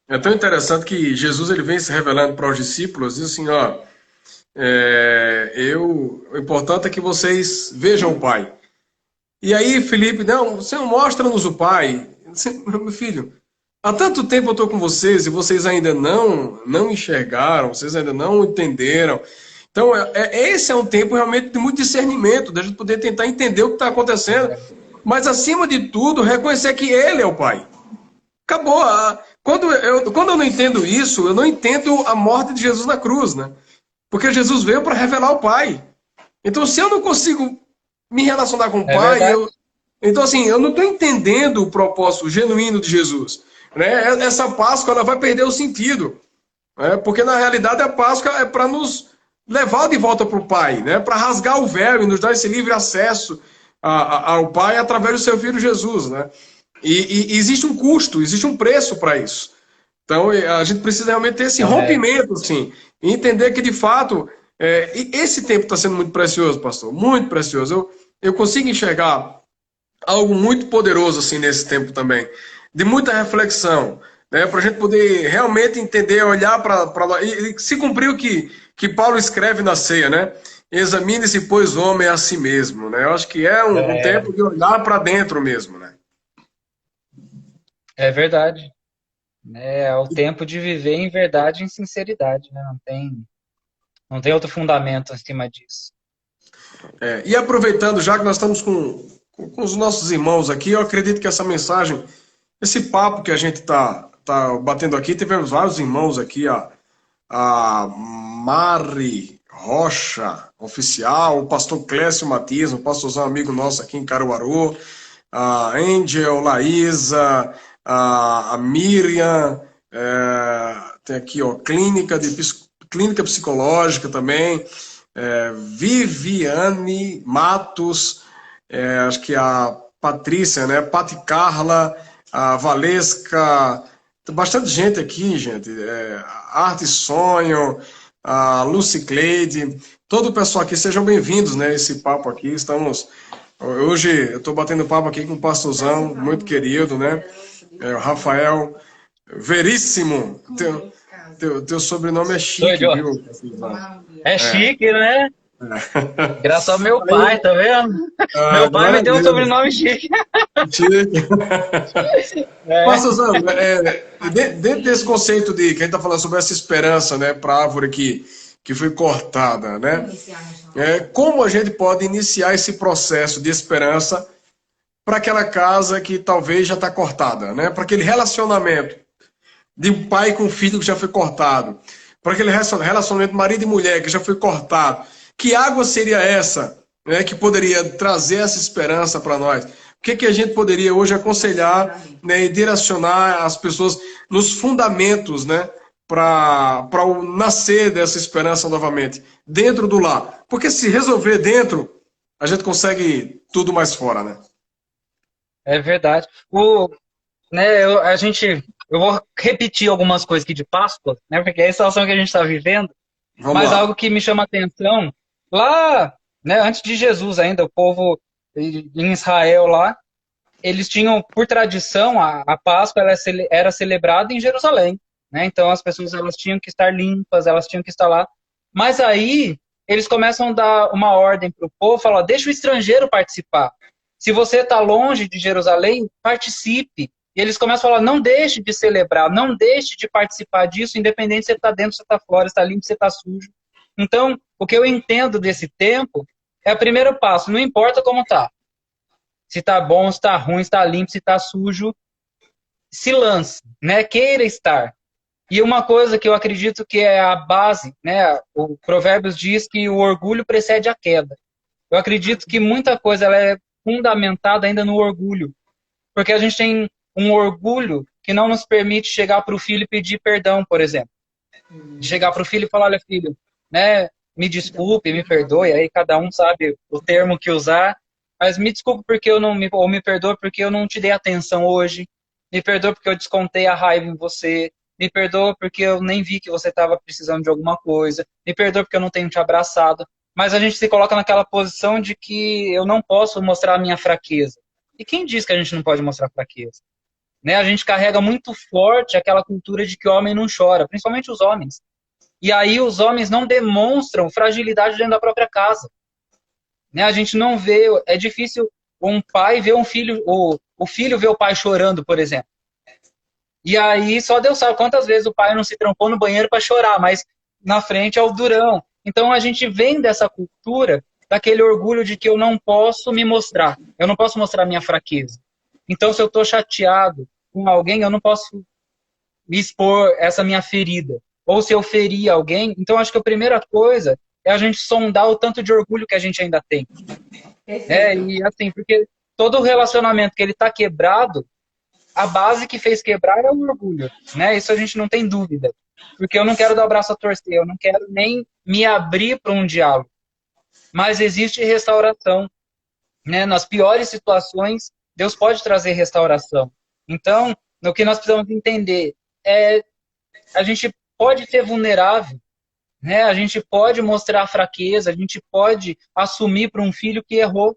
É tão interessante que Jesus ele vem se revelando para os discípulos, diz assim, ó, o importante é que vocês vejam o Pai. E aí Felipe, não, Senhor, mostra-nos o Pai. Eu disse, meu filho, há tanto tempo eu estou com vocês e vocês ainda não enxergaram, vocês ainda não entenderam. Então, esse é um tempo realmente de muito discernimento, da gente poder tentar entender o que está acontecendo, mas acima de tudo, reconhecer que Ele é o Pai. Acabou. Quando eu não entendo isso, eu não entendo a morte de Jesus na cruz, né? Porque Jesus veio para revelar o Pai. Então, se eu não consigo me relacionar com o É Pai, verdade. então assim, eu não estou entendendo o propósito genuíno de Jesus. Né? Essa Páscoa ela vai perder o sentido, né? Porque na realidade a Páscoa é para nos levar de volta para o Pai, né? Para rasgar o véu e nos dar esse livre acesso ao Pai através do seu Filho Jesus. Né? E existe um custo, existe um preço para isso. Então a gente precisa realmente ter esse Correto. rompimento, assim, e entender que de fato esse tempo está sendo muito precioso, pastor, muito precioso. Eu consigo enxergar algo muito poderoso assim nesse tempo também, de muita reflexão, né, para a gente poder realmente entender, olhar para e se cumprir o que Paulo escreve na ceia, né? Examine-se, pois, o homem a si mesmo, né? Eu acho que é um É, tempo de olhar para dentro mesmo, né? é verdade. É o tempo de viver em verdade e em sinceridade, né? Não tem outro fundamento acima disso. E aproveitando, já que nós estamos com os nossos irmãos aqui, eu acredito que essa mensagem, esse papo que a gente tá batendo aqui, tivemos vários irmãos aqui, a Mari Rocha, oficial, o pastor Clécio Matias, um pastorzão amigo nosso aqui em Caruaru, a Angel, Laísa, a Miriam, tem aqui, ó, clínica psicológica também, Viviane Matos, acho que a Patrícia, né? Pati Carla, a Valesca, tem bastante gente aqui, gente. Arte Sonho, a Lucy Cleide, todo o pessoal aqui, sejam bem-vindos, né? Esse papo aqui, estamos. Hoje eu estou batendo papo aqui com um pastorzão muito querido, né? O Rafael Veríssimo. Teu sobrenome é chique, Doido. viu? É chique, né? Graças ao meu pai, Aí, tá vendo? Meu pai glória me a deu um Deus. sobrenome chique. Chique. É, Pastorzão, dentro desse conceito de que a gente está falando sobre essa esperança, né, para a árvore que foi cortada, né? Como a gente pode iniciar esse processo de esperança para aquela casa que talvez já está cortada, né? Para aquele relacionamento de um pai com filho que já foi cortado, para aquele relacionamento marido e mulher que já foi cortado. Que água seria essa, né, que poderia trazer essa esperança para nós? O que a gente poderia hoje aconselhar, né, e direcionar as pessoas nos fundamentos, né, para o nascer dessa esperança novamente, dentro do lar? Porque se resolver dentro, a gente consegue tudo mais fora, né? é verdade. Né, eu vou repetir algumas coisas aqui de Páscoa, né, porque é a situação que a gente está vivendo, Vamos mas algo lá. que me chama a atenção, lá, né, antes de Jesus ainda, o povo em Israel lá, eles tinham, por tradição, a Páscoa era celebrada em Jerusalém, né? Então as pessoas elas tinham que estar limpas, elas tinham que estar lá. Mas aí eles começam a dar uma ordem para o povo, falar, deixa o estrangeiro participar. Se você está longe de Jerusalém, participe. E eles começam a falar, não deixe de celebrar, não deixe de participar disso, independente se você está dentro, se você está fora, se está limpo, se você está sujo. Então, o que eu entendo desse tempo é o primeiro passo, não importa como está. Se tá bom, se tá ruim, se tá limpo, se tá sujo, se lance, né? Queira estar. E uma coisa que eu acredito que é a base, né? O Provérbios diz que o orgulho precede a queda. Eu acredito que muita coisa ela é fundamentada ainda no orgulho, porque a gente tem um orgulho que não nos permite chegar para o filho e pedir perdão, por exemplo. Chegar para o filho e falar, olha, filho, né? Me desculpe, me perdoe, aí cada um sabe o termo que usar, mas me desculpe porque eu não me, ou me perdoe porque eu não te dei atenção hoje, Me perdoa porque eu descontei a raiva em você. Me perdoa porque eu nem vi que você estava precisando de alguma coisa. Me perdoa porque eu não tenho te abraçado. Mas a gente se coloca naquela posição de que eu não posso mostrar a minha fraqueza. E quem diz que a gente não pode mostrar fraqueza? Né? A gente carrega muito forte aquela cultura de que o homem não chora, principalmente os homens. E aí os homens não demonstram fragilidade dentro da própria casa. Né? A gente não vê, é difícil um pai ver um filho, o filho ver o pai chorando, por exemplo. E aí só Deus sabe quantas vezes o pai não se trancou no banheiro para chorar, mas na frente é o durão. Então a gente vem dessa cultura, daquele orgulho de que eu não posso me mostrar, eu não posso mostrar minha fraqueza. Então se eu estou chateado com alguém, eu não posso me expor essa minha ferida. Ou se eu ferir alguém, então acho que a primeira coisa é a gente sondar o tanto de orgulho que a gente ainda tem. E assim, porque todo relacionamento que ele está quebrado, a base que fez quebrar é o orgulho, né? Isso a gente não tem dúvida. Porque eu não quero dar o braço a torcer, eu não quero nem me abrir para um diálogo. Mas existe restauração, né? Nas piores situações, Deus pode trazer restauração. Então, o que nós precisamos entender é a gente pode ser vulnerável, né? A gente pode mostrar fraqueza, a gente pode assumir para um filho que errou.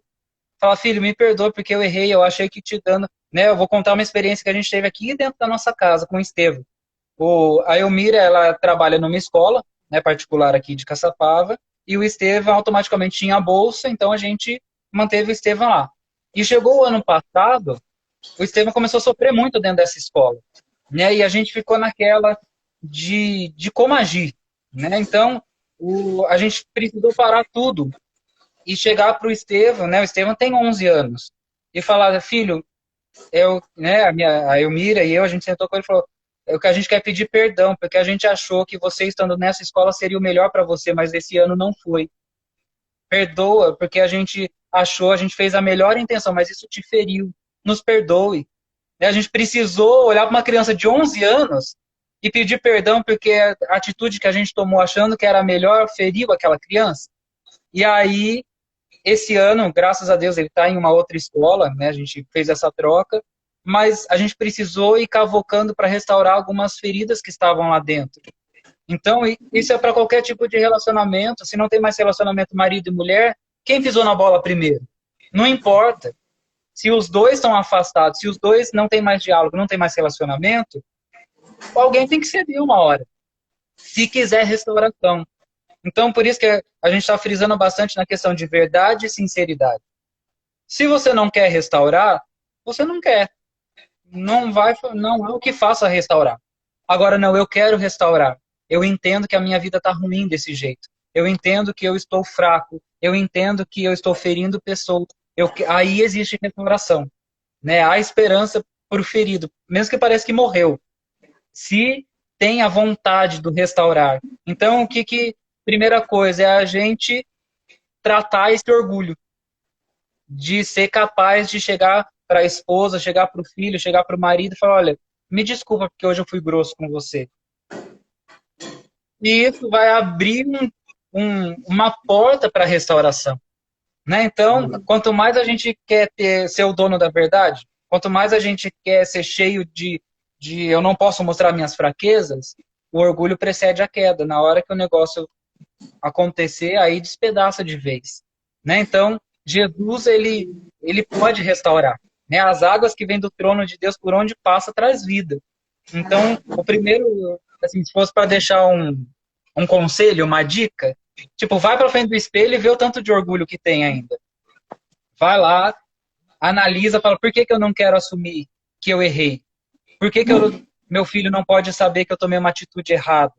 Falar, filho, me perdoa porque eu errei, eu achei que te dando... Né, eu vou contar uma experiência que a gente teve aqui dentro da nossa casa com o Estevão. A Elmira, ela trabalha numa escola, né, particular aqui de Caçapava, e o Estevão automaticamente tinha a bolsa, então a gente manteve o Estevão lá. E chegou o ano passado, o Estevão começou a sofrer muito dentro dessa escola, né, e a gente ficou naquela de como agir, né, então a gente precisou parar tudo e chegar para o Estevão, né, o Estevão tem 11 anos, e falar, filho, né, a Elmira e eu, a gente sentou com ele e falou, o que a gente quer pedir perdão, porque a gente achou que você estando nessa escola seria o melhor para você, mas esse ano não foi. Perdoa, porque a gente achou, a gente fez a melhor intenção, mas isso te feriu. Nos perdoe. A gente precisou olhar para uma criança de 11 anos e pedir perdão porque a atitude que a gente tomou achando que era melhor feriu aquela criança. E aí, esse ano, graças a Deus, ele está em uma outra escola, né? A gente fez essa troca, mas a gente precisou ir cavocando para restaurar algumas feridas que estavam lá dentro. Então, isso é para qualquer tipo de relacionamento. Se não tem mais relacionamento marido e mulher, quem pisou na bola primeiro? Não importa. Se os dois estão afastados, se os dois não têm mais diálogo, não tem mais relacionamento, alguém tem que ceder uma hora. Se quiser restauração. Então, por isso que a gente está frisando bastante na questão de verdade e sinceridade. Se você não quer restaurar, você não quer. Não é o que faça restaurar. Agora, não, eu quero restaurar. Eu entendo que a minha vida está ruim desse jeito. Eu entendo que eu estou fraco. Eu entendo que eu estou ferindo pessoas. Aí existe restauração. Né? Há esperança para o ferido, mesmo que pareça que morreu. Se tem a vontade do restaurar. Então, primeira coisa é a gente tratar esse orgulho de ser capaz de chegar para a esposa, chegar para o filho, chegar para o marido e falar, olha, me desculpa porque hoje eu fui grosso com você. E isso vai abrir uma porta para a restauração. Né? Então, quanto mais a gente quer ser o dono da verdade, quanto mais a gente quer ser cheio de eu não posso mostrar minhas fraquezas, o orgulho precede a queda. Na hora que o negócio acontecer, aí despedaça de vez. Né? Então, Jesus, ele pode restaurar. Né? As águas que vêm do trono de Deus, por onde passa, traz vida. Então, o primeiro, assim, se fosse para deixar um conselho, uma dica, tipo, vai para frente do espelho e vê o tanto de orgulho que tem ainda. Vai lá, analisa, fala, por que eu não quero assumir que eu errei? Por que meu filho não pode saber que eu tomei uma atitude errada?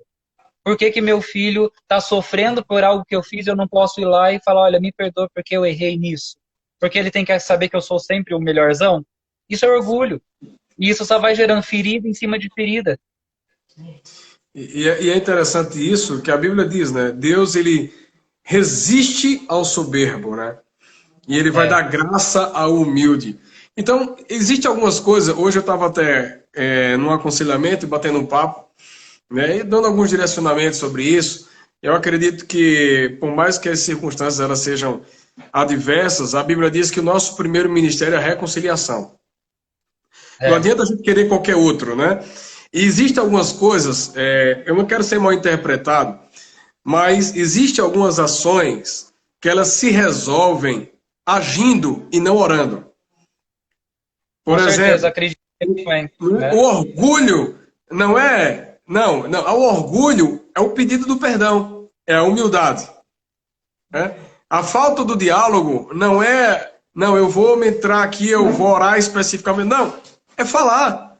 Por que meu filho está sofrendo por algo que eu fiz e eu não posso ir lá e falar, olha, me perdoa porque eu errei nisso? Porque ele tem que saber que eu sou sempre o melhorzão? Isso é orgulho. E isso só vai gerando ferida em cima de ferida. E é interessante isso que a Bíblia diz, né? Deus, ele resiste ao soberbo, né? E ele vai dar graça ao humilde. Então, existem algumas coisas. Hoje eu estava até num aconselhamento, batendo um papo, né? E dando alguns direcionamentos sobre isso. Eu acredito que, por mais que as circunstâncias elas sejam adversas, a Bíblia diz que o nosso primeiro ministério é a reconciliação. Não É. adianta a gente querer qualquer outro, né? E existem algumas coisas, eu não quero ser mal interpretado, mas existem algumas ações que elas se resolvem agindo e não orando. Com Por certeza, exemplo, acredito também, o né? orgulho não é. Não, não. O orgulho é o pedido do perdão, é a humildade. Né? A falta do diálogo não é. Não, eu vou me entrar aqui, eu vou orar especificamente. Não, é falar.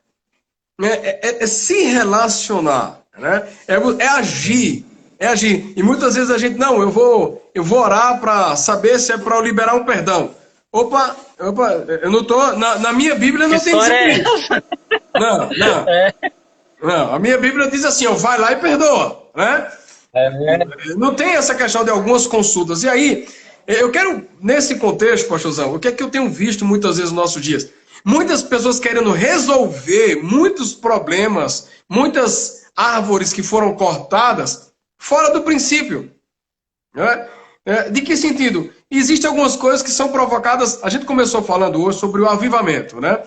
Né? É se relacionar. Né? É agir. É agir. E muitas vezes a gente, não, eu vou orar para saber se é para eu liberar um perdão. Opa, eu não tô. Na minha Bíblia Que não tem história é disciplina. essa? Não, não. É, Não, a minha Bíblia diz assim, ó, vai lá e perdoa, né? é, Não tem essa questão de algumas consultas. E aí, eu quero, nesse contexto, pastorzão, o que é que eu tenho visto muitas vezes nos nossos dias? Muitas pessoas querendo resolver muitos problemas, muitas árvores que foram cortadas fora do princípio. Né? De que sentido? Existem algumas coisas que são provocadas. A gente começou falando hoje sobre o avivamento, né?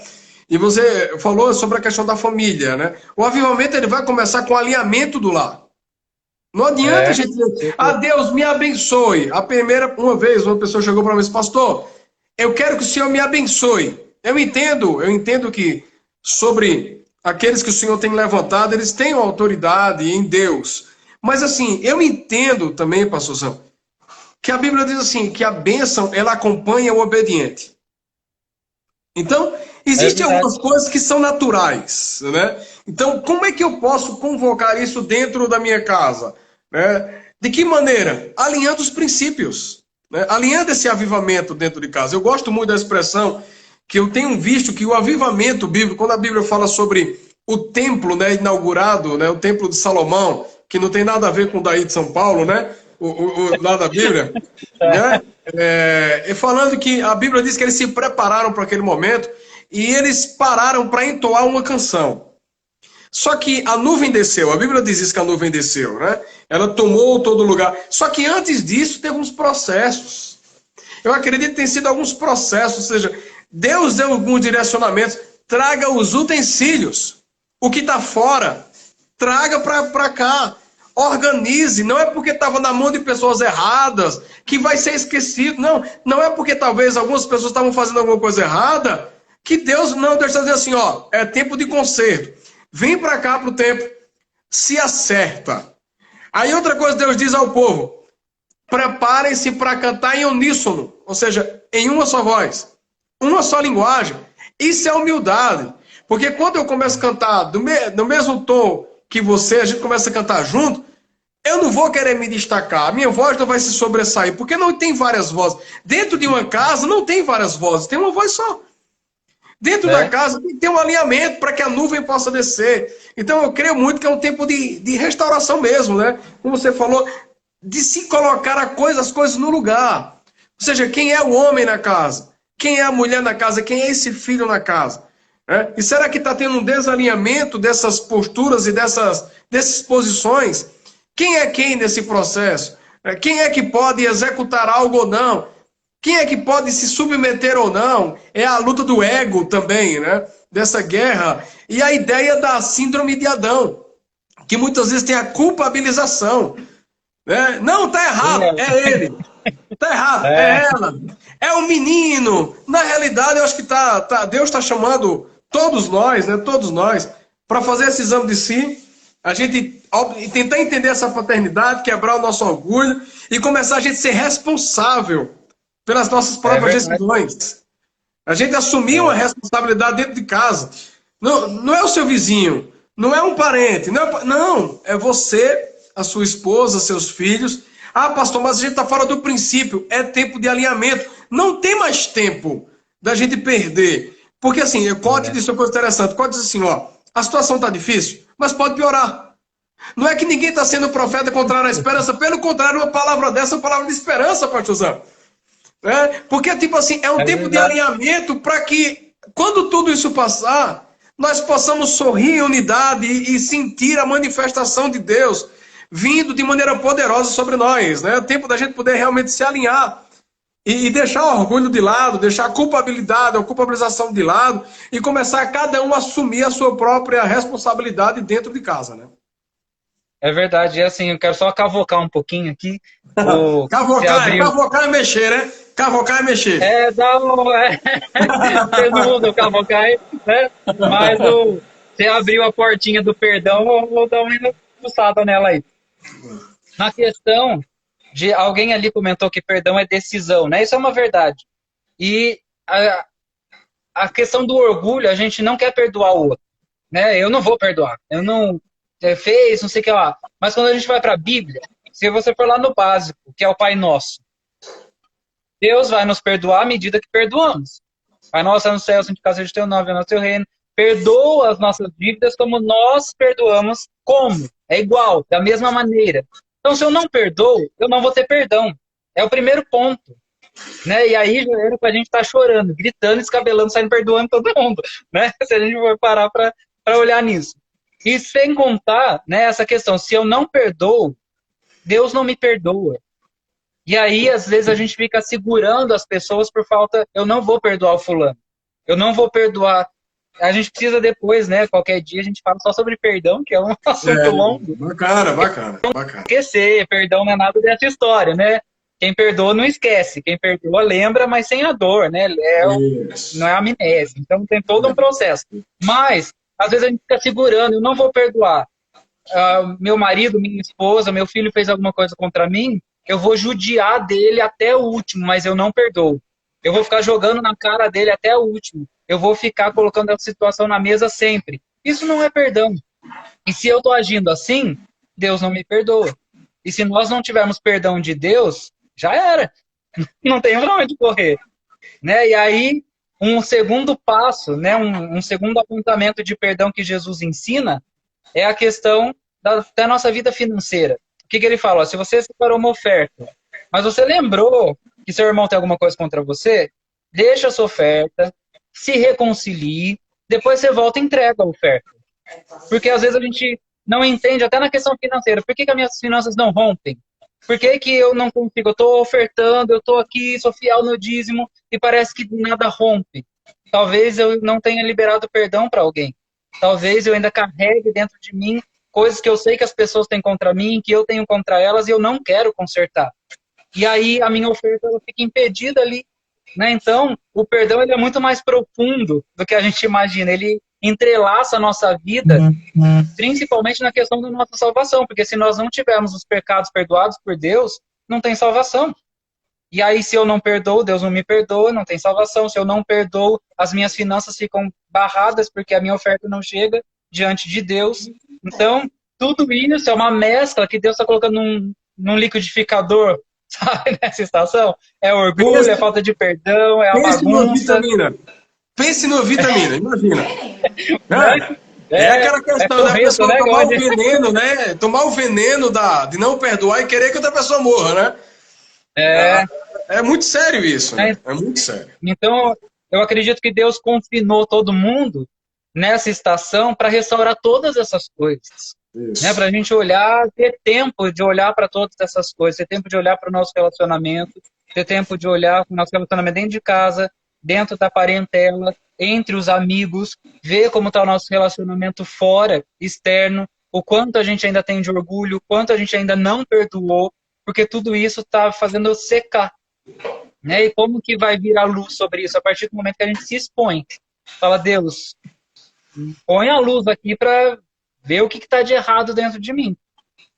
E você falou sobre a questão da família, né? O avivamento ele vai começar com o alinhamento do lar. Não adianta a gente dizer, ah, Deus me abençoe. A primeira, uma vez, uma pessoa chegou para mim e disse, pastor, eu quero que o Senhor me abençoe. Eu entendo que sobre aqueles que o Senhor tem levantado, eles têm autoridade em Deus. Mas assim, eu entendo também, pastorzão, que a Bíblia diz assim, que a bênção, ela acompanha o obediente. Então, é existem verdade. algumas coisas que são naturais, né? Então, como é que eu posso convocar isso dentro da minha casa? Né? De que maneira? Alinhando os princípios, né? Alinhando esse avivamento dentro de casa. Eu gosto muito da expressão que eu tenho visto que o avivamento bíblico, quando a Bíblia fala sobre o templo, né, inaugurado, né, o templo de Salomão, que não tem nada a ver com o daí de São Paulo, né? Lá da Bíblia, né? Falando que a Bíblia diz que eles se prepararam para aquele momento e eles pararam para entoar uma canção. Só que a nuvem desceu, a Bíblia diz isso que a nuvem desceu, né? Ela tomou todo lugar. Só que antes disso teve uns processos. Eu acredito que tem sido alguns processos, ou seja, Deus deu alguns direcionamentos. Traga os utensílios. O que está fora, traga para cá. Organize. Não é porque estava na mão de pessoas erradas que vai ser esquecido. Não, não é porque talvez algumas pessoas estavam fazendo alguma coisa errada que Deus não deixa dizer assim, ó, é tempo de conserto. Vem para cá para o templo, se acerta. Aí outra coisa Deus diz ao povo, preparem-se para cantar em uníssono, ou seja, em uma só voz, uma só linguagem. Isso é humildade. Porque quando eu começo a cantar no mesmo tom que você, a gente começa a cantar junto, eu não vou querer me destacar, a minha voz não vai se sobressair, porque não tem várias vozes. Dentro de uma casa não tem várias vozes, tem uma voz só. Dentro da casa tem que ter um alinhamento para que a nuvem possa descer. Então eu creio muito que é um tempo de restauração mesmo, né? Como você falou, de se colocar as coisas no lugar. Ou seja, quem é o homem na casa? Quem é a mulher na casa? Quem é esse filho na casa? E será que está tendo um desalinhamento dessas posturas e dessas posições? Quem é quem nesse processo? Quem é que pode executar algo ou não? Quem é que pode se submeter ou não? É a luta do ego também, né? Dessa guerra. E a ideia da síndrome de Adão, que muitas vezes tem a culpabilização. Né? Não, tá errado, é ele. Tá errado, é ela. É o menino. Na realidade, eu acho que Deus está chamando todos nós, né? Todos nós, para fazer esse exame de si. A gente tentar entender essa paternidade, quebrar o nosso orgulho e começar a gente a ser responsável pelas nossas próprias decisões. A gente assumir uma responsabilidade dentro de casa. Não, não é o seu vizinho, não é um parente, não, é você, a sua esposa, seus filhos. Ah, pastor, mas a gente está fora do princípio. É tempo de alinhamento. Não tem mais tempo da gente perder. Porque assim, o Cote disse uma coisa interessante. O Cote disse assim, ó, a situação está difícil, mas pode piorar. Não é que ninguém está sendo profeta contrário à esperança. Pelo contrário, uma palavra dessa é uma palavra de esperança, pastorzão. Porque, tipo assim, é um tempo de alinhamento para que, quando tudo isso passar, nós possamos sorrir em unidade e sentir a manifestação de Deus vindo de maneira poderosa sobre nós. É o tempo da gente poder realmente se alinhar e deixar o orgulho de lado, deixar a culpabilidade, a culpabilização de lado e começar cada um a assumir a sua própria responsabilidade dentro de casa, né? É verdade, é assim, eu quero só cavocar um pouquinho aqui. Cavocar é mexer, né? Cavocar é mexer. Dá um... Vocês não usam cavocar, né? Mas você abriu a portinha do perdão, vou dar uma fuçada nela aí. Na questão de alguém ali comentou que perdão é decisão, né? Isso é uma verdade. E a questão do orgulho, a gente não quer perdoar o outro, né? Eu não vou perdoar, eu não fez, não sei o que lá. Mas quando a gente vai para a Bíblia, se você for lá no básico, que é o Pai Nosso, Deus vai nos perdoar à medida que perdoamos. Pai nosso é no céu, santificado seja o teu nome, venha o teu reino. Perdoa as nossas dívidas como nós perdoamos. Como? É igual, da mesma maneira. Então, se eu não perdoo, eu não vou ter perdão. É o primeiro ponto. Né? E aí já era pra gente estar chorando, gritando, descabelando, saindo perdoando todo mundo. Né? Se a gente for parar para olhar nisso. E sem contar, né, essa questão, se eu não perdoo, Deus não me perdoa. E aí, às vezes, a gente fica segurando as pessoas por falta... Eu não vou perdoar o fulano. Eu não vou perdoar. A gente precisa depois, né? Qualquer dia a gente fala só sobre perdão, que é um assunto longo. Bacana. Esquecer, perdão não é nada dessa história, né? Quem perdoa não esquece. Quem perdoa lembra, mas sem a dor, né? Não é amnésia. Então tem todo um processo. Mas, às vezes a gente fica segurando. Eu não vou perdoar. Meu marido, minha esposa, meu filho fez alguma coisa contra mim, eu vou judiar dele até o último, mas eu não perdoo. Eu vou ficar jogando na cara dele até o último. Eu vou ficar colocando a situação na mesa sempre. Isso não é perdão. E se eu estou agindo assim, Deus não me perdoa. E se nós não tivermos perdão de Deus, já era. Não tem pra onde correr. Né? E aí, um segundo passo, né? um segundo apontamento de perdão que Jesus ensina é a questão da nossa vida financeira. O que ele fala? Se você separou uma oferta, mas você lembrou que seu irmão tem alguma coisa contra você, deixa a sua oferta, se reconcilie, depois você volta e entrega a oferta. Porque às vezes a gente não entende, até na questão financeira, por que as minhas finanças não rompem? Por que eu não consigo? Eu estou ofertando, eu estou aqui, sou fiel no dízimo, e parece que nada rompe. Talvez eu não tenha liberado perdão para alguém. Talvez eu ainda carregue dentro de mim coisas que eu sei que as pessoas têm contra mim, que eu tenho contra elas, e eu não quero consertar. E aí a minha oferta ela fica impedida ali. Né? Então, o perdão ele é muito mais profundo do que a gente imagina. Ele entrelaça a nossa vida, principalmente na questão da nossa salvação. Porque se nós não tivermos os pecados perdoados por Deus, não tem salvação. E aí, se eu não perdoo, Deus não me perdoa, não tem salvação. Se eu não perdoo, as minhas finanças ficam barradas porque a minha oferta não chega diante de Deus. Então, tudo isso é uma mescla que Deus está colocando num liquidificador, sabe, nessa estação. É orgulho, é falta de perdão, é a bagunça. Pense no vitamina, imagina. É aquela questão da pessoa tomar o veneno, né? Tomar o veneno de não perdoar e querer que outra pessoa morra, né? É muito sério isso, né? É muito sério. Então, eu acredito que Deus confinou todo mundo nessa estação para restaurar todas essas coisas. Né? Para a gente olhar, ter tempo de olhar para todas essas coisas, ter tempo de olhar para o nosso relacionamento, ter tempo de olhar para o nosso relacionamento dentro de casa, dentro da parentela, entre os amigos, ver como está o nosso relacionamento fora, externo, o quanto a gente ainda tem de orgulho, o quanto a gente ainda não perdoou, porque tudo isso está fazendo eu secar. Né? E como que vai vir a luz sobre isso? A partir do momento que a gente se expõe. Fala, Deus, põe a luz aqui para ver o que está de errado dentro de mim,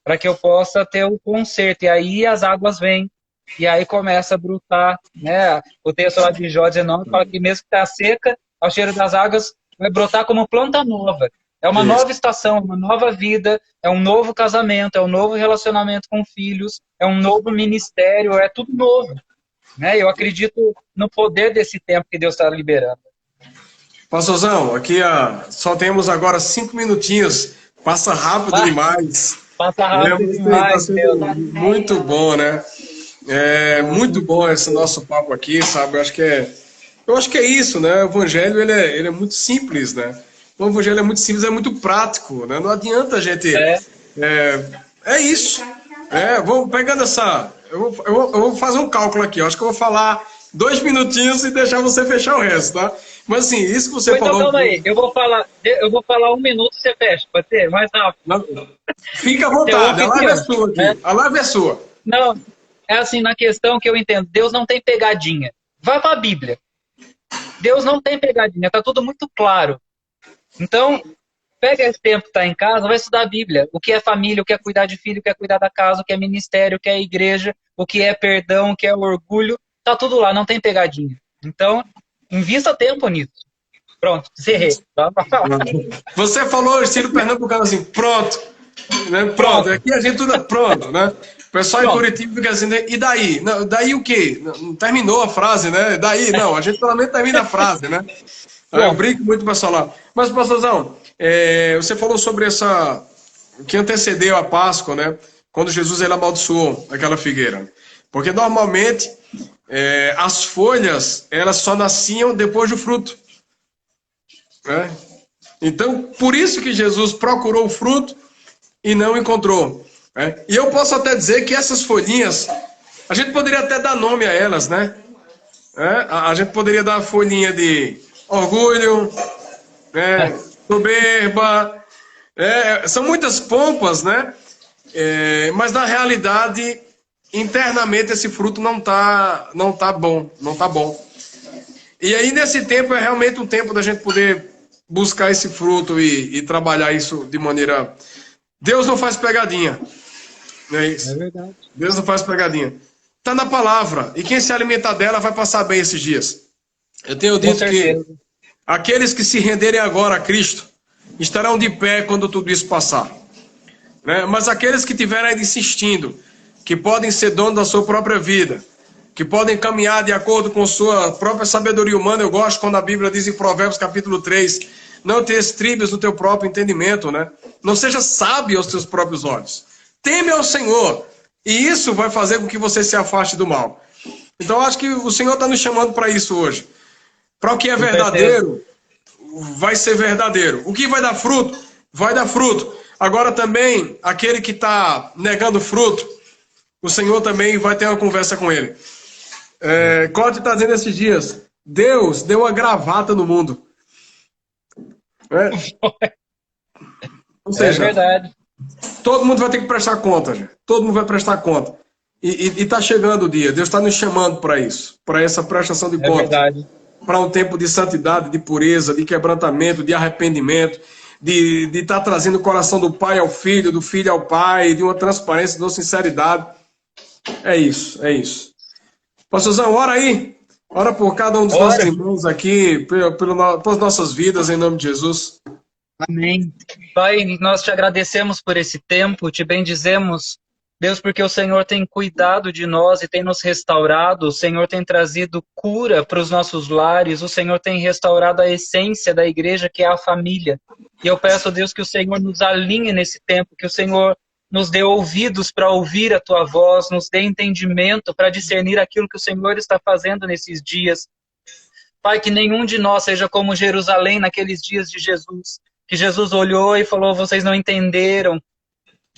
para que eu possa ter o conserto. E aí as águas vêm, e aí começa a brotar. Né? O texto lá de Jó 19 fala que mesmo que está seca, ao cheiro das águas vai brotar como planta nova. É uma nova estação, uma nova vida, é um novo casamento, é um novo relacionamento com filhos, é um novo ministério, é tudo novo. Né? Eu acredito no poder desse tempo que Deus está liberando. Pastorzão, aqui só temos agora 5 minutinhos. Passa rápido demais. Passa rápido demais. Tá muito bom, né? É muito bom esse nosso papo aqui, sabe? Eu acho que é isso, né? O evangelho ele é muito simples, né? O evangelho é muito simples, é muito prático, né? Não adianta a gente... É isso. Vamos pegando eu vou fazer um cálculo aqui. Eu acho que eu vou falar 2 minutinhos e deixar você fechar o resto, tá? Mas assim, isso que você Então, falou. calma aí. Eu vou falar 1 minuto e você fecha, pode ser? Mais rápido. Fica à Você é o vontade, a live é anfitrião, sua né? aqui. A live é sua. Não, é assim, na questão que eu entendo. Deus não tem pegadinha. Vai para a Bíblia. Deus não tem pegadinha, tá tudo muito claro. Então, pega esse tempo que tá em casa, vai estudar a Bíblia. O que é família, o que é cuidar de filho, o que é cuidar da casa, o que é ministério, o que é igreja, o que é perdão, o que é orgulho. Tá tudo lá, não tem pegadinha. Então, invista tempo nisso. Pronto, encerrei. Você falou estilo pernambucano assim, pronto. Né? Pronto, aqui a gente tudo é pronto, né? O pessoal em Curitiba fica assim, né? E daí? Não, daí o quê? Não terminou a frase, né? Daí, não, a gente pelo menos termina a frase, né? Eu brinco muito com o pessoal lá. Mas, pastorzão, você falou sobre essa... o que antecedeu a Páscoa, né? Quando Jesus ele amaldiçoou aquela figueira. Porque normalmente as folhas elas só nasciam depois do fruto. Né? Então, por isso que Jesus procurou o fruto e não encontrou. Né? E eu posso até dizer que essas folhinhas, a gente poderia até dar nome a elas, né? A gente poderia dar a folhinha de orgulho, soberba, são muitas pompas, né? Mas na realidade, internamente esse fruto não tá bom, não tá bom. E aí nesse tempo é realmente um tempo da gente poder buscar esse fruto e trabalhar isso de maneira... Deus não faz pegadinha, não é isso? É verdade. Deus não faz pegadinha. Está na palavra, e quem se alimentar dela vai passar bem esses dias. Eu tenho dito que aqueles que se renderem agora a Cristo estarão de pé quando tudo isso passar. Né? Mas aqueles que estiverem ainda insistindo, que podem ser donos da sua própria vida, que podem caminhar de acordo com sua própria sabedoria humana. Eu gosto quando a Bíblia diz em Provérbios capítulo 3, não te estribes no teu próprio entendimento, né? Não seja sábio aos teus próprios olhos. Teme ao Senhor, e isso vai fazer com que você se afaste do mal. Então eu acho que o Senhor está nos chamando para isso hoje. Para o que é verdadeiro, vai ser verdadeiro. O que vai dar fruto, vai dar fruto. Agora também, aquele que está negando fruto, o Senhor também vai ter uma conversa com ele. Cote está dizendo esses dias, Deus deu uma gravata no mundo. Ou seja, verdade. Todo mundo vai ter que prestar conta, gente. Todo mundo vai prestar conta. E está chegando o dia. Deus está nos chamando para isso, para essa prestação de conta. Para um tempo de santidade, de pureza, de quebrantamento, de arrependimento, de estar trazendo o coração do pai ao filho, do filho ao pai, de uma transparência, de uma sinceridade. É isso, é isso. Pastorzão, ora aí. Ora por cada um dos nossos irmãos aqui, pelas nossas vidas, em nome de Jesus. Amém. Pai, nós te agradecemos por esse tempo, te bendizemos, Deus, porque o Senhor tem cuidado de nós e tem nos restaurado, o Senhor tem trazido cura para os nossos lares, o Senhor tem restaurado a essência da igreja, que é a família. E eu peço, Deus, que o Senhor nos alinhe nesse tempo, que o Senhor nos dê ouvidos para ouvir a tua voz, nos dê entendimento para discernir aquilo que o Senhor está fazendo nesses dias. Pai, que nenhum de nós seja como Jerusalém naqueles dias de Jesus, que Jesus olhou e falou, vocês não entenderam.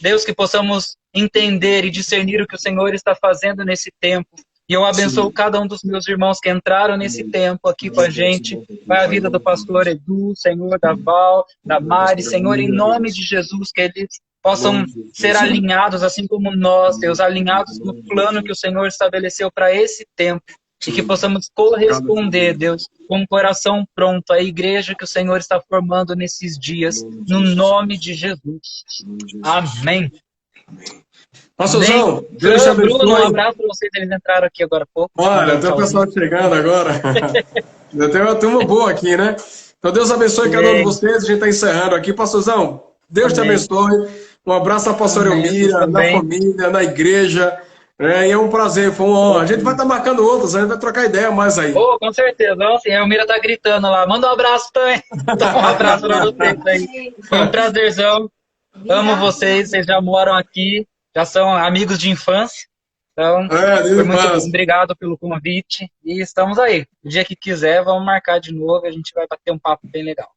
Deus, que possamos entender e discernir o que o Senhor está fazendo nesse tempo. E eu abençoo cada um dos meus irmãos que entraram nesse tempo aqui com a gente. Vai a vida do pastor Edu, Senhor, da Val, da Mari, Senhor, em nome de Jesus, que eles possam ser alinhados, assim como nós, Deus, alinhados no plano que o Senhor estabeleceu para esse tempo. E que possamos corresponder, Deus, com o coração pronto à igreja que o Senhor está formando nesses dias, no nome de Jesus. Amém. Pastorzão, Deus te abençoe. Bruno, um abraço para vocês, eles entraram aqui agora há pouco. Olha, tem o pessoal chegando agora. Tem uma turma boa aqui, né? Então Deus abençoe cada um de vocês, a gente está encerrando aqui. Pastorzão, Deus te abençoe. Um abraço à pastora Elmira, na família, na igreja. E é um prazer, foi uma honra. A gente vai estar marcando outros, a gente vai trocar ideia mais aí. Com certeza. Assim, a Elmira tá gritando lá. Manda um abraço também. Então, um abraço para vocês aí. Foi um prazerzão. Amo vocês, vocês já moram aqui, já são amigos de infância. Então, foi muito bom. Obrigado pelo convite. E estamos aí. O dia que quiser, vamos marcar de novo. A gente vai bater um papo bem legal.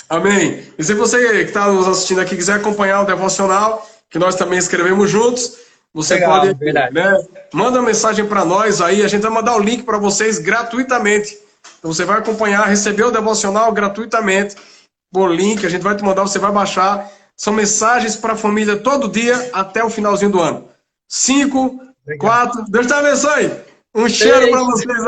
Amém. E se você que está nos assistindo aqui quiser acompanhar o devocional, que nós também escrevemos juntos, Você Legal, pode, verdade. né, manda uma mensagem para nós aí, a gente vai mandar o link para vocês gratuitamente. Então você vai acompanhar, receber o devocional gratuitamente por link, a gente vai te mandar, você vai baixar. São mensagens para a família todo dia até o finalzinho do ano. 5, Legal. 4, Deus te abençoe. Um cheiro para vocês aí.